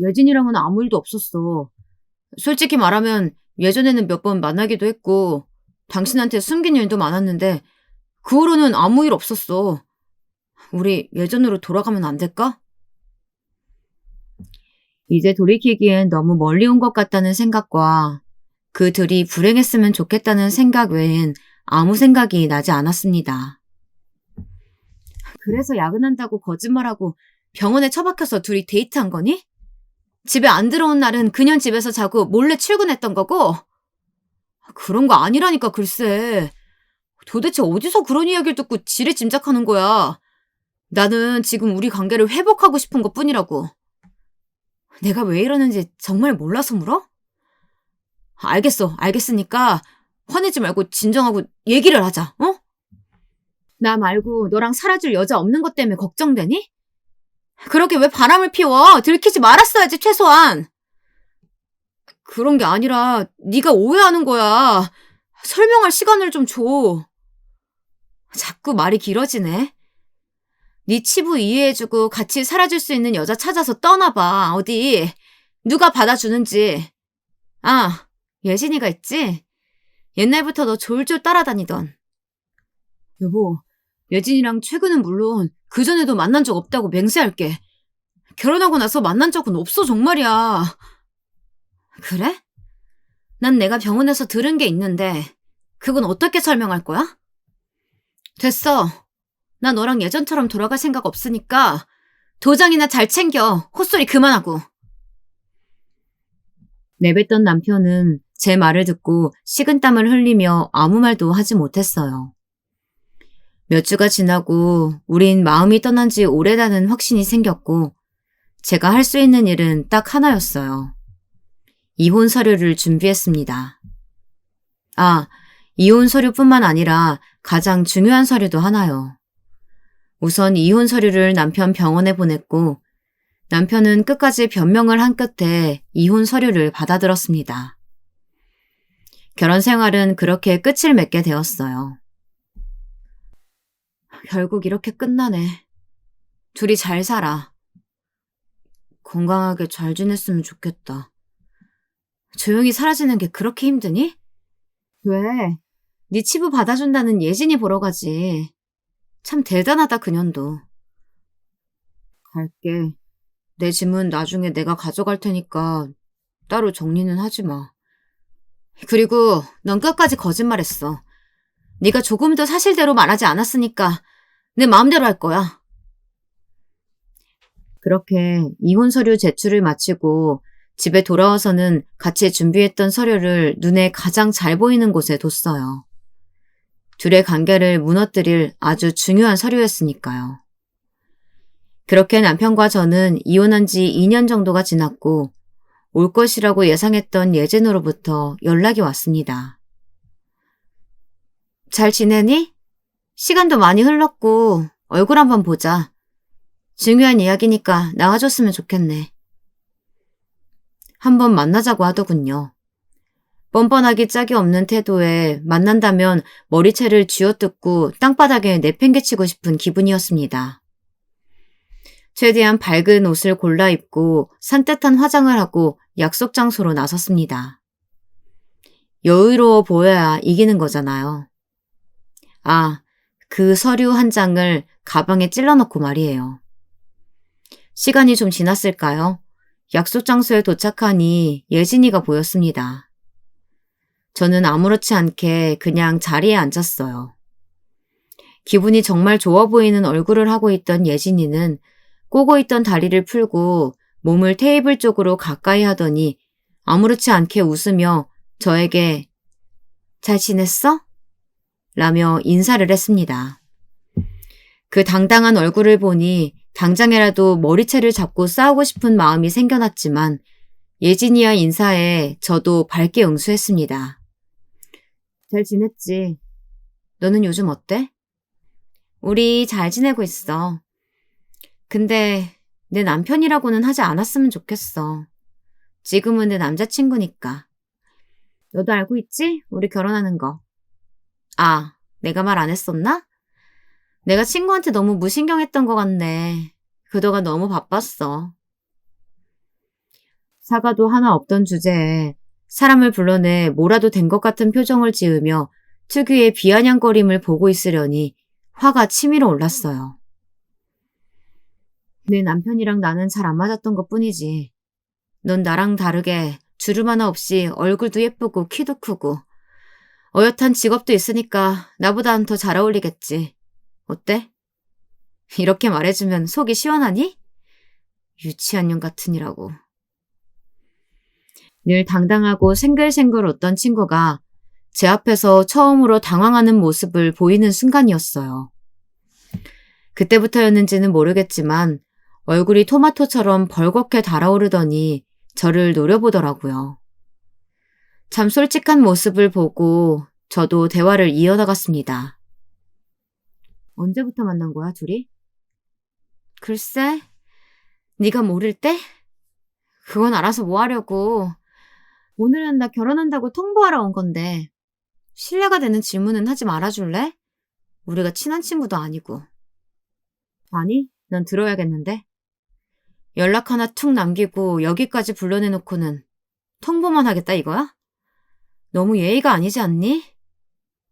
[SPEAKER 1] 예진이랑은 아무 일도 없었어. 솔직히 말하면 예전에는 몇 번 만나기도 했고 당신한테 숨긴 일도 많았는데 그 후로는 아무 일 없었어. 우리 예전으로 돌아가면 안 될까? 이제 돌이키기엔 너무 멀리 온 것 같다는 생각과 그 둘이 불행했으면 좋겠다는 생각 외엔 아무 생각이 나지 않았습니다. 그래서 야근한다고 거짓말하고 병원에 처박혀서 둘이 데이트한 거니? 집에 안 들어온 날은 그년 집에서 자고 몰래 출근했던 거고? 그런 거 아니라니까 글쎄. 도대체 어디서 그런 이야기를 듣고 지레 짐작하는 거야. 나는 지금 우리 관계를 회복하고 싶은 것뿐이라고. 내가 왜 이러는지 정말 몰라서 물어? 알겠어. 알겠으니까 화내지 말고 진정하고 얘기를 하자. 어? 나 말고 너랑 살아줄 여자 없는 것 때문에 걱정되니? 그렇게 왜 바람을 피워? 들키지 말았어야지 최소한. 그런 게 아니라 네가 오해하는 거야. 설명할 시간을 좀 줘. 자꾸 말이 길어지네. 네 치부 이해해주고 같이 살아줄 수 있는 여자 찾아서 떠나봐. 어디 누가 받아주는지. 아, 예진이가 있지? 옛날부터 너 졸졸 따라다니던. 여보, 예진이랑 최근은 물론 그전에도 만난 적 없다고 맹세할게. 결혼하고 나서 만난 적은 없어 정말이야. 그래? 난 내가 병원에서 들은 게 있는데 그건 어떻게 설명할 거야? 됐어. 나 너랑 예전처럼 돌아갈 생각 없으니까 도장이나 잘 챙겨. 헛소리 그만하고. 내뱉던 남편은 제 말을 듣고 식은땀을 흘리며 아무 말도 하지 못했어요. 몇 주가 지나고 우린 마음이 떠난 지 오래다는 확신이 생겼고 제가 할 수 있는 일은 딱 하나였어요. 이혼 서류를 준비했습니다. 아, 이혼 서류뿐만 아니라 가장 중요한 서류도 하나요. 우선 이혼 서류를 남편 병원에 보냈고 남편은 끝까지 변명을 한 끝에 이혼 서류를 받아들었습니다. 결혼 생활은 그렇게 끝을 맺게 되었어요. 결국 이렇게 끝나네. 둘이 잘 살아. 건강하게 잘 지냈으면 좋겠다. 조용히 사라지는 게 그렇게 힘드니? 왜? 네 치부 받아준다는 예진이 보러 가지. 참 대단하다 그년도. 갈게. 내 짐은 나중에 내가 가져갈 테니까 따로 정리는 하지 마. 그리고 넌 끝까지 거짓말했어. 네가 조금도 사실대로 말하지 않았으니까 내 마음대로 할 거야. 그렇게 이혼 서류 제출을 마치고 집에 돌아와서는 같이 준비했던 서류를 눈에 가장 잘 보이는 곳에 뒀어요. 둘의 관계를 무너뜨릴 아주 중요한 서류였으니까요. 그렇게 남편과 저는 이혼한 지 2년 정도가 지났고 올 것이라고 예상했던 예진으로부터 연락이 왔습니다. 잘 지내니? 시간도 많이 흘렀고 얼굴 한번 보자. 중요한 이야기니까 나와줬으면 좋겠네. 한번 만나자고 하더군요. 뻔뻔하기 짝이 없는 태도에 만난다면 머리채를 쥐어뜯고 땅바닥에 내팽개치고 싶은 기분이었습니다. 최대한 밝은 옷을 골라 입고 산뜻한 화장을 하고 약속 장소로 나섰습니다. 여유로워 보여야 이기는 거잖아요. 아, 그 서류 한 장을 가방에 찔러넣고 말이에요. 시간이 좀 지났을까요? 약속 장소에 도착하니 예진이가 보였습니다. 저는 아무렇지 않게 그냥 자리에 앉았어요. 기분이 정말 좋아 보이는 얼굴을 하고 있던 예진이는 꼬고 있던 다리를 풀고 몸을 테이블 쪽으로 가까이 하더니 아무렇지 않게 웃으며 저에게 잘 지냈어? 라며 인사를 했습니다. 그 당당한 얼굴을 보니 당장이라도 머리채를 잡고 싸우고 싶은 마음이 생겨났지만 예진이와 인사에 저도 밝게 응수했습니다. 잘 지냈지. 너는 요즘 어때? 우리 잘 지내고 있어. 근데 내 남편이라고는 하지 않았으면 좋겠어. 지금은 내 남자친구니까. 너도 알고 있지? 우리 결혼하는 거. 아, 내가 말 안 했었나? 내가 친구한테 너무 무신경했던 것 같네. 그동안 너무 바빴어. 사과도 하나 없던 주제에 사람을 불러내 뭐라도 된 것 같은 표정을 지으며 특유의 비아냥거림을 보고 있으려니 화가 치밀어 올랐어요. 내 남편이랑 나는 잘 안 맞았던 것 뿐이지. 넌 나랑 다르게 주름 하나 없이 얼굴도 예쁘고 키도 크고 어엿한 직업도 있으니까 나보다는 더 잘 어울리겠지. 어때? 이렇게 말해주면 속이 시원하니? 유치한 년 같으니라고. 늘 당당하고 생글생글 웃던 친구가 제 앞에서 처음으로 당황하는 모습을 보이는 순간이었어요. 그때부터였는지는 모르겠지만 얼굴이 토마토처럼 벌겋게 달아오르더니 저를 노려보더라고요. 참 솔직한 모습을 보고 저도 대화를 이어나갔습니다. 언제부터 만난 거야, 둘이? 글쎄, 네가 모를 때? 그건 알아서 뭐 하려고. 오늘은 나 결혼한다고 통보하러 온 건데 신뢰가 되는 질문은 하지 말아줄래? 우리가 친한 친구도 아니고. 아니, 넌 들어야겠는데. 연락 하나 툭 남기고 여기까지 불러내놓고는 통보만 하겠다 이거야? 너무 예의가 아니지 않니?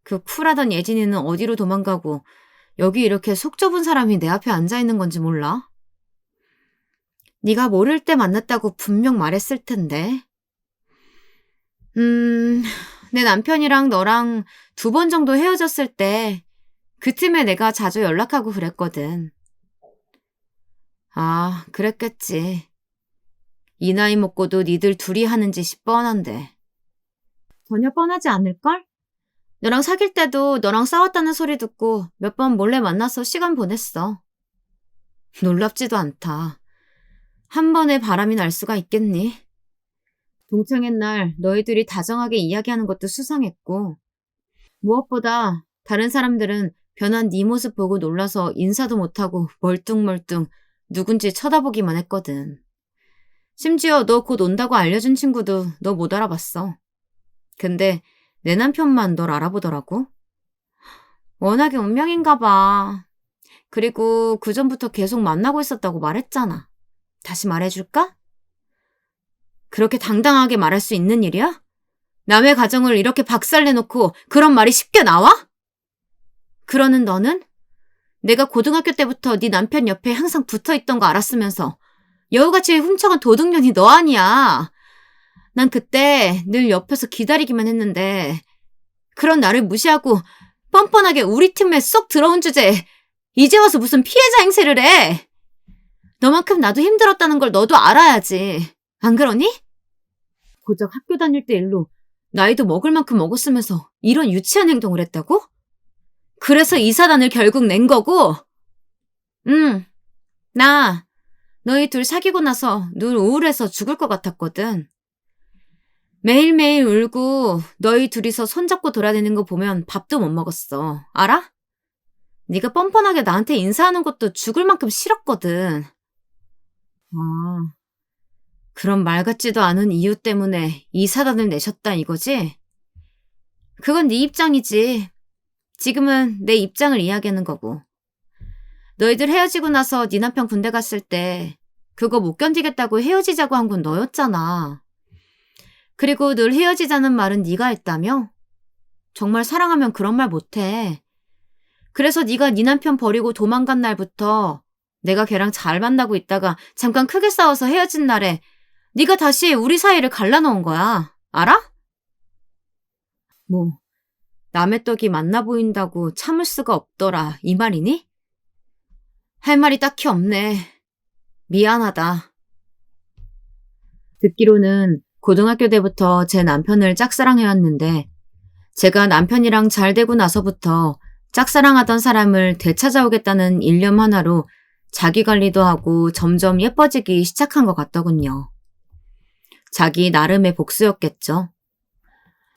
[SPEAKER 1] 그 쿨하던 예진이는 어디로 도망가고 여기 이렇게 속 좁은 사람이 내 앞에 앉아있는 건지 몰라? 네가 모를 때 만났다고 분명 말했을 텐데. 내 남편이랑 너랑 2번 정도 헤어졌을 때 그 틈에 내가 자주 연락하고 그랬거든. 아, 그랬겠지. 이 나이 먹고도 니들 둘이 하는 짓이 뻔한데. 전혀 뻔하지 않을걸? 너랑 사귈 때도 너랑 싸웠다는 소리 듣고 몇 번 몰래 만나서 시간 보냈어. 놀랍지도 않다. 한 번에 바람이 날 수가 있겠니? 동창회 날 너희들이 다정하게 이야기하는 것도 수상했고 무엇보다 다른 사람들은 변한 네 모습 보고 놀라서 인사도 못하고 멀뚱멀뚱 누군지 쳐다보기만 했거든. 심지어 너 곧 온다고 알려준 친구도 너 못 알아봤어. 근데 내 남편만 널 알아보더라고. 워낙에 운명인가 봐. 그리고 그전부터 계속 만나고 있었다고 말했잖아. 다시 말해줄까? 그렇게 당당하게 말할 수 있는 일이야? 남의 가정을 이렇게 박살내놓고 그런 말이 쉽게 나와? 그러는 너는 내가 고등학교 때부터 네 남편 옆에 항상 붙어있던 거 알았으면서 여우같이 훔쳐간 도둑년이 너 아니야. 난 그때 늘 옆에서 기다리기만 했는데 그런 나를 무시하고 뻔뻔하게 우리 팀에 쏙 들어온 주제에 이제 와서 무슨 피해자 행세를 해. 너만큼 나도 힘들었다는 걸 너도 알아야지. 안 그러니? 고작 학교 다닐 때 일로 나이도 먹을 만큼 먹었으면서 이런 유치한 행동을 했다고? 그래서 이 사단을 결국 낸 거고? 나 너희 둘 사귀고 나서 늘 우울해서 죽을 것 같았거든. 매일매일 울고 너희 둘이서 손잡고 돌아다니는 거 보면 밥도 못 먹었어. 알아? 네가 뻔뻔하게 나한테 인사하는 것도 죽을 만큼 싫었거든. 아, 그런 말 같지도 않은 이유 때문에 이 사단을 내셨다 이거지? 그건 네 입장이지. 지금은 내 입장을 이야기하는 거고. 너희들 헤어지고 나서 네 남편 군대 갔을 때 그거 못 견디겠다고 헤어지자고 한 건 너였잖아. 그리고 늘 헤어지자는 말은 네가 했다며? 정말 사랑하면 그런 말 못해. 그래서 네가 네 남편 버리고 도망간 날부터 내가 걔랑 잘 만나고 있다가 잠깐 크게 싸워서 헤어진 날에 네가 다시 우리 사이를 갈라놓은 거야. 알아? 뭐 남의 떡이 맛나 보인다고 참을 수가 없더라 이 말이니? 할 말이 딱히 없네. 미안하다. 듣기로는 고등학교 때부터 제 남편을 짝사랑해왔는데 제가 남편이랑 잘 되고 나서부터 짝사랑하던 사람을 되찾아오겠다는 일념 하나로 자기관리도 하고 점점 예뻐지기 시작한 것 같더군요. 자기 나름의 복수였겠죠.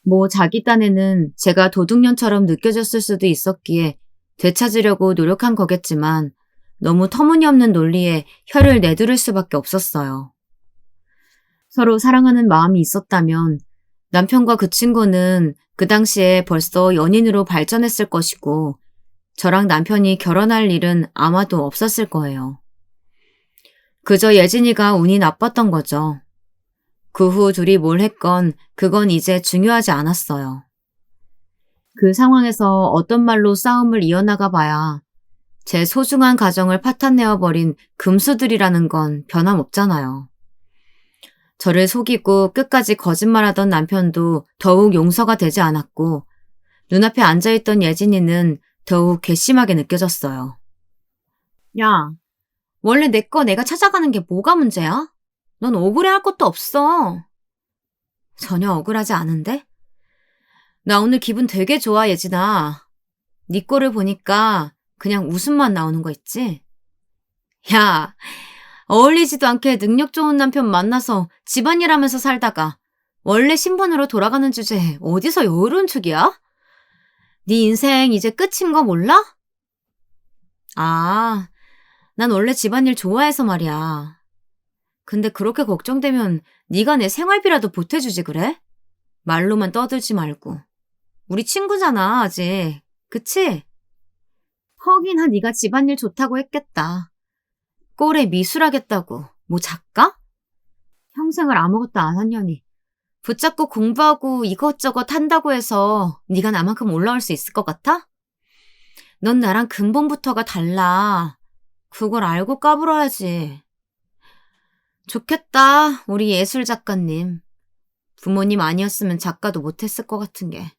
[SPEAKER 1] 뭐 자기 딴에는 제가 도둑년처럼 느껴졌을 수도 있었기에 되찾으려고 노력한 거겠지만 너무 터무니없는 논리에 혀를 내두를 수밖에 없었어요. 서로 사랑하는 마음이 있었다면 남편과 그 친구는 그 당시에 벌써 연인으로 발전했을 것이고 저랑 남편이 결혼할 일은 아마도 없었을 거예요. 그저 예진이가 운이 나빴던 거죠. 그 후 둘이 뭘 했건 그건 이제 중요하지 않았어요. 그 상황에서 어떤 말로 싸움을 이어나가 봐야 제 소중한 가정을 파탄내어버린 금수들이라는 건 변함없잖아요. 저를 속이고 끝까지 거짓말하던 남편도 더욱 용서가 되지 않았고 눈앞에 앉아있던 예진이는 더욱 괘씸하게 느껴졌어요. 야, 원래 내 거 내가 찾아가는 게 뭐가 문제야? 넌 억울해할 것도 없어. 전혀 억울하지 않은데? 나 오늘 기분 되게 좋아, 예진아. 네 꼴을 보니까 그냥 웃음만 나오는 거 있지? 야, 어울리지도 않게 능력 좋은 남편 만나서 집안일 하면서 살다가 원래 신분으로 돌아가는 주제에 어디서 여유로운 척이야? 네 인생 이제 끝인 거 몰라? 아, 난 원래 집안일 좋아해서 말이야. 근데 그렇게 걱정되면 네가 내 생활비라도 보태주지 그래? 말로만 떠들지 말고. 우리 친구잖아, 아직. 그치? 허기나 네가 집안일 좋다고 했겠다. 꼴에 미술하겠다고. 뭐 작가? 평생을 아무것도 안 한 년이 붙잡고 공부하고 이것저것 한다고 해서 네가 나만큼 올라올 수 있을 것 같아? 넌 나랑 근본부터가 달라. 그걸 알고 까불어야지. 좋겠다, 우리 예술 작가님. 부모님 아니었으면 작가도 못했을 것 같은 게.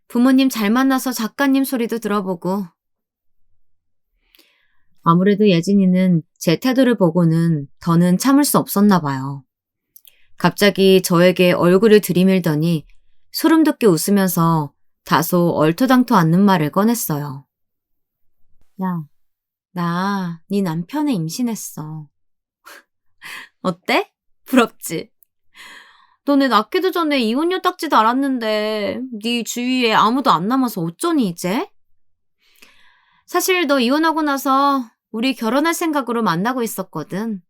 [SPEAKER 1] 부모님 잘 만나서 작가님 소리도 들어보고. 아무래도 예진이는 제 태도를 보고는 더는 참을 수 없었나 봐요. 갑자기 저에게 얼굴을 들이밀더니 소름 돋게 웃으면서 다소 얼토당토 않는 말을 꺼냈어요. 야, 나 네 남편에 임신했어. 어때? 부럽지? 너네 낳기도 전에 이혼녀 딱지도 알았는데 네 주위에 아무도 안 남아서 어쩌니 이제? 사실 너 이혼하고 나서 우리 결혼할 생각으로 만나고 있었거든.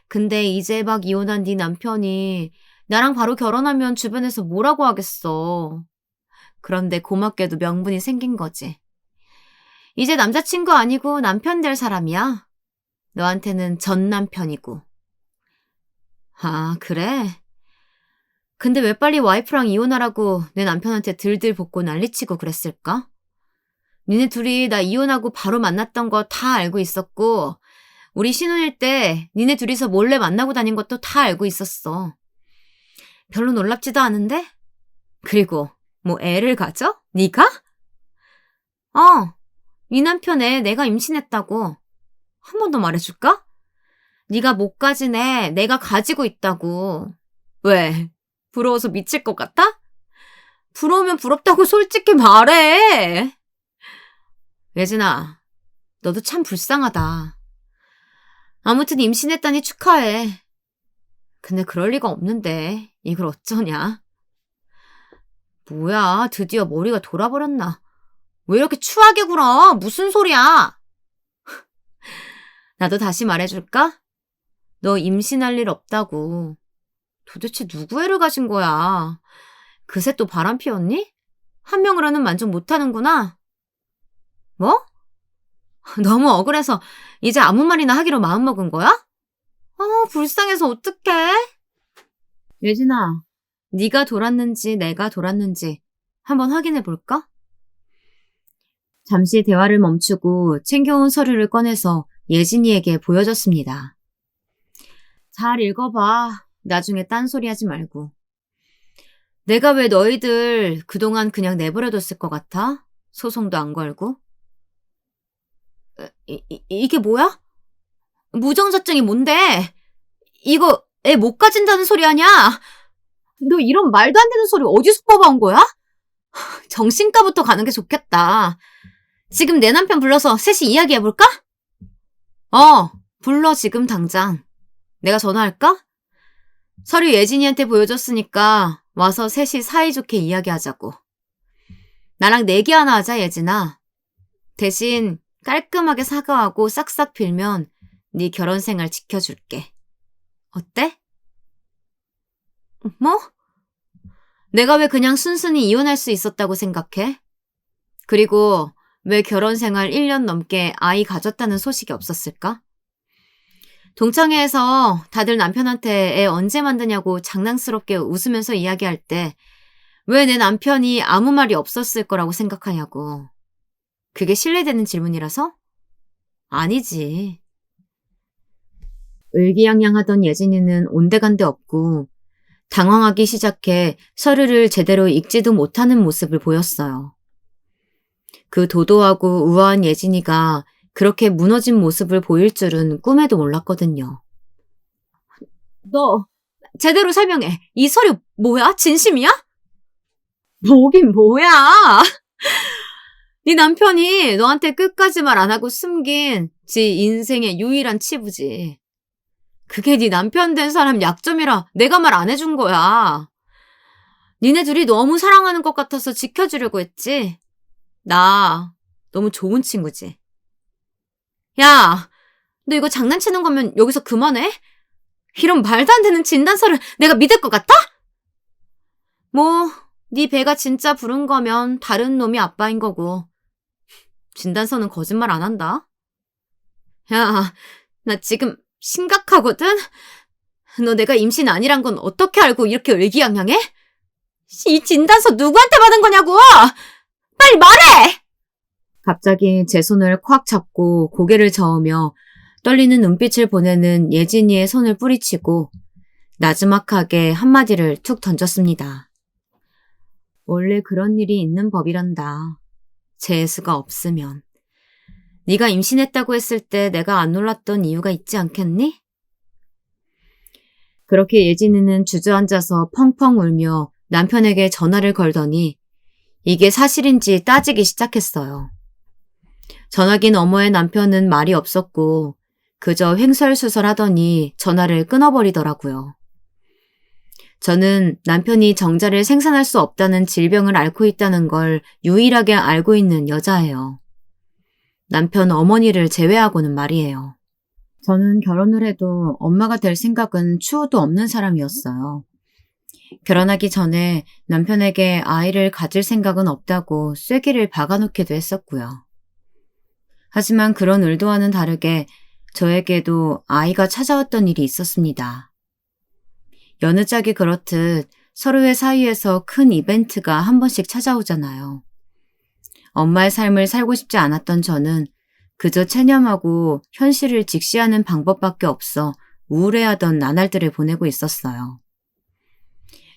[SPEAKER 1] 근데 이제 막 이혼한 네 남편이 나랑 바로 결혼하면 주변에서 뭐라고 하겠어. 그런데 고맙게도 명분이 생긴 거지. 이제 남자친구 아니고 남편 될 사람이야. 너한테는 전 남편이고. 아, 그래? 근데 왜 빨리 와이프랑 이혼하라고 내 남편한테 들들 볶고 난리치고 그랬을까? 니네 둘이 나 이혼하고 바로 만났던 거 다 알고 있었고, 우리 신혼일 때 니네 둘이서 몰래 만나고 다닌 것도 다 알고 있었어. 별로 놀랍지도 않은데? 그리고 뭐 애를 가져? 네가? 네 남편 애 내가 임신했다고. 한 번 더 말해줄까? 네가 못 가진 애 내가 가지고 있다고. 왜? 부러워서 미칠 것 같아? 부러우면 부럽다고 솔직히 말해. 예진아, 너도 참 불쌍하다. 아무튼 임신했다니 축하해. 근데 그럴 리가 없는데 이걸 어쩌냐? 뭐야, 드디어 머리가 돌아버렸나? 왜 이렇게 추하게 굴어? 무슨 소리야? 나도 다시 말해줄까? 너 임신할 일 없다고. 도대체 누구 애를 가진 거야? 그새 또 바람 피웠니? 한 명으로는 만족 못하는구나. 뭐? 너무 억울해서 이제 아무 말이나 하기로 마음먹은 거야? 불쌍해서 어떡해? 예진아, 네가 돌았는지 내가 돌았는지 한번 확인해 볼까? 잠시 대화를 멈추고 챙겨온 서류를 꺼내서 예진이에게 보여줬습니다. 잘 읽어봐. 나중에 딴소리 하지 말고. 내가 왜 너희들 그동안 그냥 내버려뒀을 것 같아? 소송도 안 걸고. 이게 뭐야? 무정자증이 뭔데? 이거 애 못 가진다는 소리 아냐? 너 이런 말도 안 되는 소리 어디서 뽑아온 거야? 정신과부터 가는 게 좋겠다. 지금 내 남편 불러서 셋이 이야기해볼까? 불러 지금 당장. 내가 전화할까? 서류 예진이한테 보여줬으니까 와서 셋이 사이좋게 이야기하자고. 나랑 내기 하나 하자, 예진아. 대신 깔끔하게 사과하고 싹싹 빌면 네 결혼 생활 지켜줄게. 어때? 뭐? 내가 왜 그냥 순순히 이혼할 수 있었다고 생각해? 그리고 왜 결혼 생활 1년 넘게 아이 가졌다는 소식이 없었을까? 동창회에서 다들 남편한테 애 언제 만드냐고 장난스럽게 웃으면서 이야기할 때 왜 내 남편이 아무 말이 없었을 거라고 생각하냐고. 그게 신뢰되는 질문이라서? 아니지. 의기양양하던 예진이는 온데간데 없고 당황하기 시작해 서류를 제대로 읽지도 못하는 모습을 보였어요. 그 도도하고 우아한 예진이가 그렇게 무너진 모습을 보일 줄은 꿈에도 몰랐거든요. 너 제대로 설명해. 이 서류 뭐야? 진심이야? 뭐긴 뭐야? 네 남편이 너한테 끝까지 말 안 하고 숨긴 지 인생의 유일한 치부지. 그게 네 남편 된 사람 약점이라 내가 말 안 해준 거야. 니네 둘이 너무 사랑하는 것 같아서 지켜주려고 했지. 나 너무 좋은 친구지. 야, 너 이거 장난치는 거면 여기서 그만해? 이런 말도 안 되는 진단서를 내가 믿을 것 같아? 뭐, 네 배가 진짜 부른 거면 다른 놈이 아빠인 거고. 진단서는 거짓말 안 한다. 야, 나 지금 심각하거든? 너 내가 임신 아니란 건 어떻게 알고 이렇게 의기양양해? 이 진단서 누구한테 받은 거냐고! 빨리 말해! 갑자기 제 손을 콱 잡고 고개를 저으며 떨리는 눈빛을 보내는 예진이의 손을 뿌리치고 나지막하게 한마디를 툭 던졌습니다. 원래 그런 일이 있는 법이란다. 재수가 없으면. 네가 임신했다고 했을 때 내가 안 놀랐던 이유가 있지 않겠니? 그렇게 예진이는 주저앉아서 펑펑 울며 남편에게 전화를 걸더니 이게 사실인지 따지기 시작했어요. 전화기 너머의 남편은 말이 없었고 그저 횡설수설하더니 전화를 끊어버리더라고요. 저는 남편이 정자를 생산할 수 없다는 질병을 앓고 있다는 걸 유일하게 알고 있는 여자예요. 남편 어머니를 제외하고는 말이에요. 저는 결혼을 해도 엄마가 될 생각은 추호도 없는 사람이었어요. 결혼하기 전에 남편에게 아이를 가질 생각은 없다고 쐐기를 박아놓기도 했었고요. 하지만 그런 의도와는 다르게 저에게도 아이가 찾아왔던 일이 있었습니다. 여느 짝이 그렇듯 서로의 사이에서 큰 이벤트가 한 번씩 찾아오잖아요. 엄마의 삶을 살고 싶지 않았던 저는 그저 체념하고 현실을 직시하는 방법밖에 없어 우울해하던 나날들을 보내고 있었어요.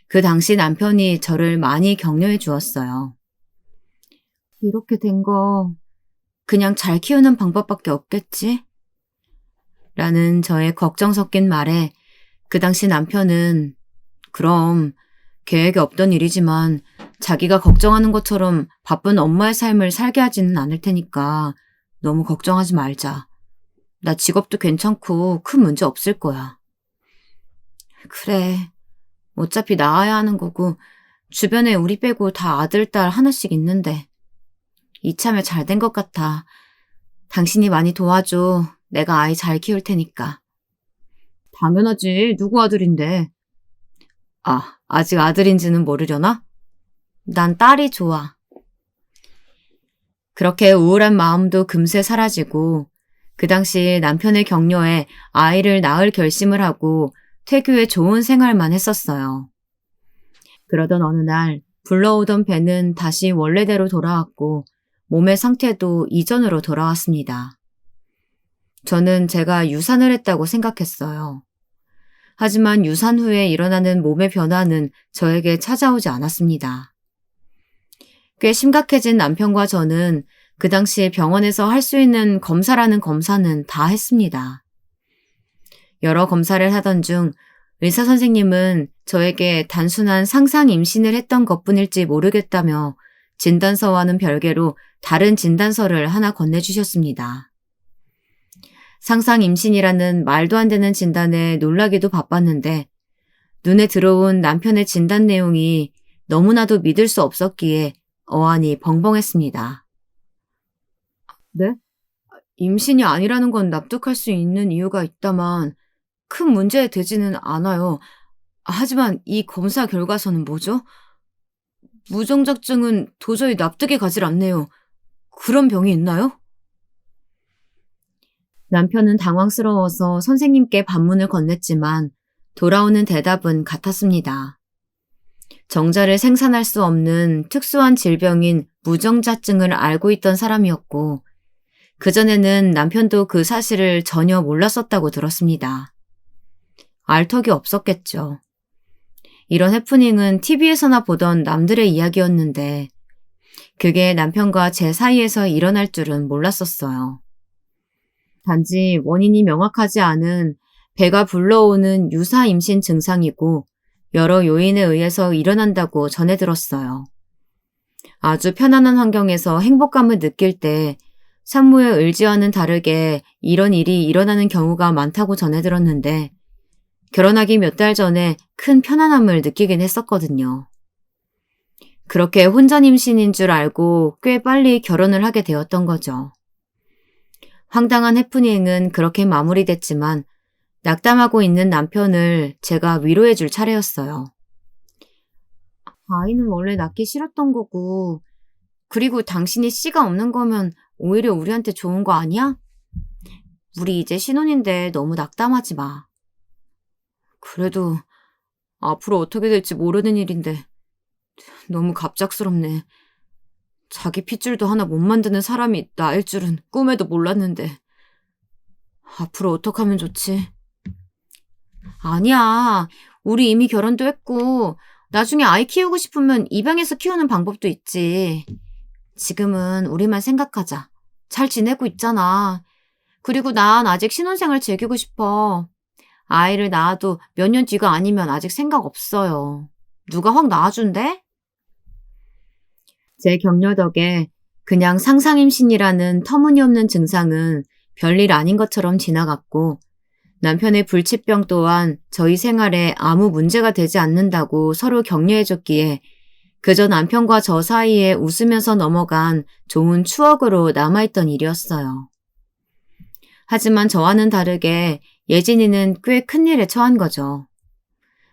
[SPEAKER 1] 그 당시 남편이 저를 많이 격려해 주었어요. 이렇게 된 거 그냥 잘 키우는 방법밖에 없겠지? 라는 저의 걱정 섞인 말에 그 당시 남편은 그럼 계획이 없던 일이지만 자기가 걱정하는 것처럼 바쁜 엄마의 삶을 살게 하지는 않을 테니까 너무 걱정하지 말자. 나 직업도 괜찮고 큰 문제 없을 거야. 그래. 어차피 낳아야 하는 거고 주변에 우리 빼고 다 아들, 딸 하나씩 있는데 이참에 잘 된 것 같아. 당신이 많이 도와줘. 내가 아이 잘 키울 테니까. 당연하지. 누구 아들인데. 아직 아들인지는 모르려나? 난 딸이 좋아. 그렇게 우울한 마음도 금세 사라지고 그 당시 남편의 격려에 아이를 낳을 결심을 하고 퇴교에 좋은 생활만 했었어요. 그러던 어느 날 불러오던 배는 다시 원래대로 돌아왔고 몸의 상태도 이전으로 돌아왔습니다. 저는 제가 유산을 했다고 생각했어요. 하지만 유산 후에 일어나는 몸의 변화는 저에게 찾아오지 않았습니다. 꽤 심각해진 남편과 저는 그 당시 병원에서 할 수 있는 검사라는 검사는 다 했습니다. 여러 검사를 하던 중 의사 선생님은 저에게 단순한 상상 임신을 했던 것뿐일지 모르겠다며 진단서와는 별개로 다른 진단서를 하나 건네주셨습니다. 상상 임신이라는 말도 안 되는 진단에 놀라기도 바빴는데 눈에 들어온 남편의 진단 내용이 너무나도 믿을 수 없었기에 어안이 벙벙했습니다. 네? 임신이 아니라는 건 납득할 수 있는 이유가 있다만 큰 문제 되지는 않아요. 하지만 이 검사 결과서는 뭐죠? 무정자증은 도저히 납득이 가질 않네요. 그런 병이 있나요? 남편은 당황스러워서 선생님께 반문을 건넸지만 돌아오는 대답은 같았습니다. 정자를 생산할 수 없는 특수한 질병인 무정자증을 알고 있던 사람이었고 그전에는 남편도 그 사실을 전혀 몰랐었다고 들었습니다. 알 턱이 없었겠죠. 이런 해프닝은 TV에서나 보던 남들의 이야기였는데 그게 남편과 제 사이에서 일어날 줄은 몰랐었어요. 단지 원인이 명확하지 않은 배가 불러오는 유사 임신 증상이고 여러 요인에 의해서 일어난다고 전해 들었어요. 아주 편안한 환경에서 행복감을 느낄 때 산모의 의지와는 다르게 이런 일이 일어나는 경우가 많다고 전해 들었는데 결혼하기 몇 달 전에 큰 편안함을 느끼긴 했었거든요. 그렇게 혼전 임신인 줄 알고 꽤 빨리 결혼을 하게 되었던 거죠. 황당한 해프닝은 그렇게 마무리됐지만 낙담하고 있는 남편을 제가 위로해 줄 차례였어요. 아이는 원래 낳기 싫었던 거고 그리고 당신이 씨가 없는 거면 오히려 우리한테 좋은 거 아니야? 우리 이제 신혼인데 너무 낙담하지 마. 그래도 앞으로 어떻게 될지 모르는 일인데 너무 갑작스럽네. 자기 핏줄도 하나 못 만드는 사람이 나일 줄은 꿈에도 몰랐는데. 앞으로 어떻게 하면 좋지? 아니야. 우리 이미 결혼도 했고 나중에 아이 키우고 싶으면 입양해서 키우는 방법도 있지. 지금은 우리만 생각하자. 잘 지내고 있잖아. 그리고 난 아직 신혼생활 즐기고 싶어. 아이를 낳아도 몇 년 뒤가 아니면 아직 생각 없어요. 누가 확 낳아준대? 제 격려 덕에 그냥 상상임신이라는 터무니없는 증상은 별일 아닌 것처럼 지나갔고 남편의 불치병 또한 저희 생활에 아무 문제가 되지 않는다고 서로 격려해줬기에 그저 남편과 저 사이에 웃으면서 넘어간 좋은 추억으로 남아있던 일이었어요. 하지만 저와는 다르게 예진이는 꽤 큰일에 처한 거죠.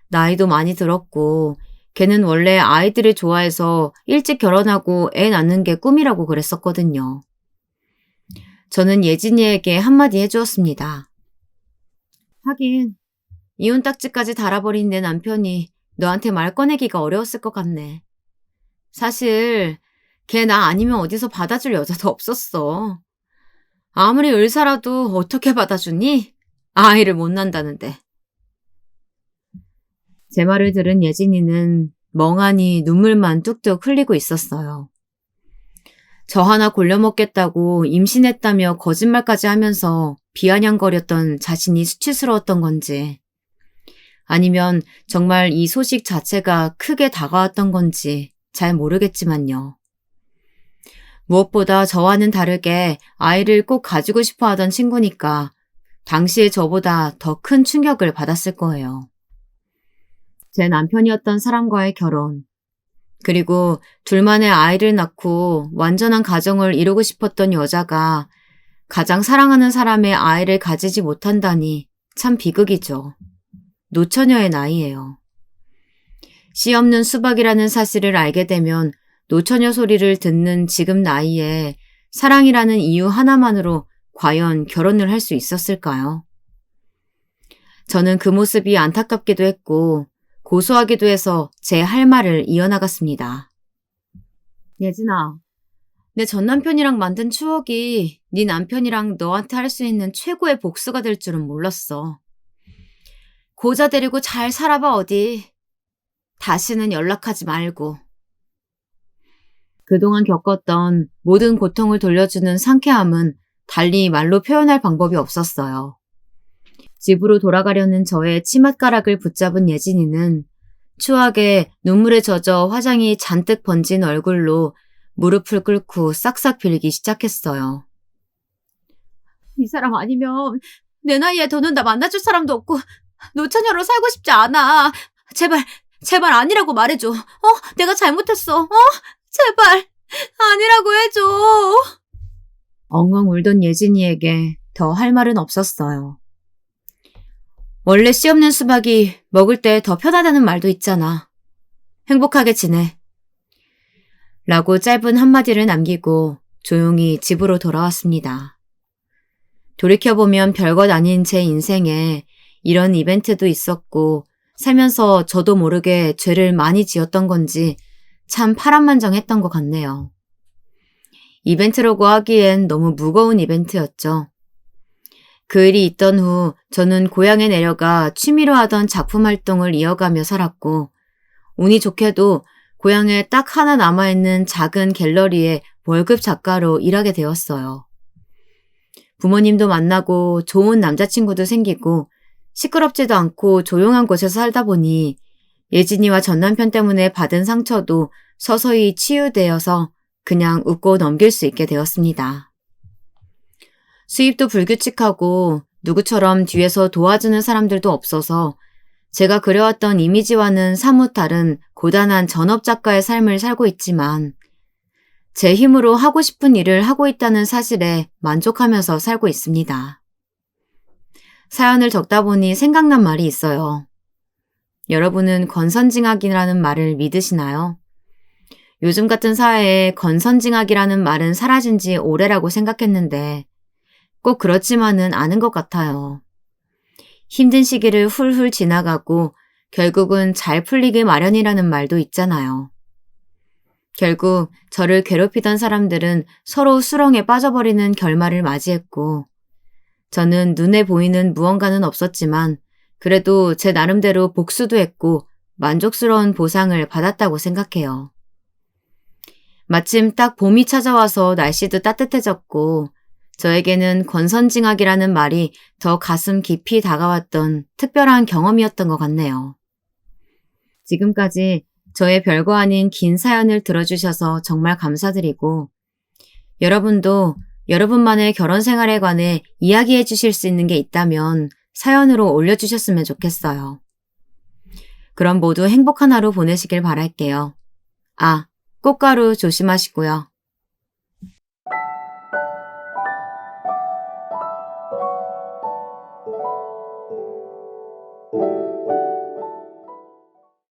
[SPEAKER 1] 나이도 많이 들었고 걔는 원래 아이들을 좋아해서 일찍 결혼하고 애 낳는 게 꿈이라고 그랬었거든요. 저는 예진이에게 한마디 해주었습니다. 하긴 이혼 딱지까지 달아버린 내 남편이 너한테 말 꺼내기가 어려웠을 것 같네. 사실 걔 나 아니면 어디서 받아줄 여자도 없었어. 아무리 의사라도 어떻게 받아주니? 아이를 못 낳는다는데. 제 말을 들은 예진이는 멍하니 눈물만 뚝뚝 흘리고 있었어요. 저 하나 골려먹겠다고 임신했다며 거짓말까지 하면서 비아냥거렸던 자신이 수치스러웠던 건지, 아니면 정말 이 소식 자체가 크게 다가왔던 건지 잘 모르겠지만요. 무엇보다 저와는 다르게 아이를 꼭 가지고 싶어 하던 친구니까 당시에 저보다 더 큰 충격을 받았을 거예요. 제 남편이었던 사람과의 결혼, 그리고 둘만의 아이를 낳고 완전한 가정을 이루고 싶었던 여자가 가장 사랑하는 사람의 아이를 가지지 못한다니 참 비극이죠. 노처녀의 나이예요. 씨 없는 수박이라는 사실을 알게 되면 노처녀 소리를 듣는 지금 나이에 사랑이라는 이유 하나만으로 과연 결혼을 할 수 있었을까요? 저는 그 모습이 안타깝기도 했고 고소하기도 해서 제 할 말을 이어나갔습니다. 예진아, 내 전 남편이랑 만든 추억이 네 남편이랑 너한테 할 수 있는 최고의 복수가 될 줄은 몰랐어. 고자 데리고 잘 살아봐 어디. 다시는 연락하지 말고. 그동안 겪었던 모든 고통을 돌려주는 상쾌함은 달리 말로 표현할 방법이 없었어요. 집으로 돌아가려는 저의 치맛가락을 붙잡은 예진이는 추하게 눈물에 젖어 화장이 잔뜩 번진 얼굴로 무릎을 꿇고 싹싹 빌기 시작했어요. 이 사람 아니면 내 나이에 더는 나 만나줄 사람도 없고 노처녀로 살고 싶지 않아. 제발 아니라고 말해줘. 내가 잘못했어. 제발 아니라고 해줘. 엉엉 울던 예진이에게 더 할 말은 없었어요. 원래 씨 없는 수박이 먹을 때 더 편하다는 말도 있잖아. 행복하게 지내. 라고 짧은 한마디를 남기고 조용히 집으로 돌아왔습니다. 돌이켜보면 별것 아닌 제 인생에 이런 이벤트도 있었고 살면서 저도 모르게 죄를 많이 지었던 건지 참 파란만장했던 것 같네요. 이벤트라고 하기엔 너무 무거운 이벤트였죠. 그 일이 있던 후 저는 고향에 내려가 취미로 하던 작품 활동을 이어가며 살았고 운이 좋게도 고향에 딱 하나 남아있는 작은 갤러리에 월급 작가로 일하게 되었어요. 부모님도 만나고 좋은 남자친구도 생기고 시끄럽지도 않고 조용한 곳에서 살다 보니 예진이와 전남편 때문에 받은 상처도 서서히 치유되어서 그냥 웃고 넘길 수 있게 되었습니다. 수입도 불규칙하고 누구처럼 뒤에서 도와주는 사람들도 없어서 제가 그려왔던 이미지와는 사뭇 다른 고단한 전업작가의 삶을 살고 있지만 제 힘으로 하고 싶은 일을 하고 있다는 사실에 만족하면서 살고 있습니다. 사연을 적다 보니 생각난 말이 있어요. 여러분은 권선징악이라는 말을 믿으시나요? 요즘 같은 사회에 권선징악이라는 말은 사라진 지 오래라고 생각했는데 꼭 그렇지만은 않은 것 같아요. 힘든 시기를 훌훌 지나가고 결국은 잘 풀리기 마련이라는 말도 있잖아요. 결국 저를 괴롭히던 사람들은 서로 수렁에 빠져버리는 결말을 맞이했고 저는 눈에 보이는 무언가는 없었지만 그래도 제 나름대로 복수도 했고 만족스러운 보상을 받았다고 생각해요. 마침 딱 봄이 찾아와서 날씨도 따뜻해졌고 저에게는 권선징악이라는 말이 더 가슴 깊이 다가왔던 특별한 경험이었던 것 같네요. 지금까지 저의 별거 아닌 긴 사연을 들어주셔서 정말 감사드리고 여러분도 여러분만의 결혼 생활에 관해 이야기해 주실 수 있는 게 있다면 사연으로 올려주셨으면 좋겠어요. 그럼 모두 행복한 하루 보내시길 바랄게요. 아, 꽃가루 조심하시고요.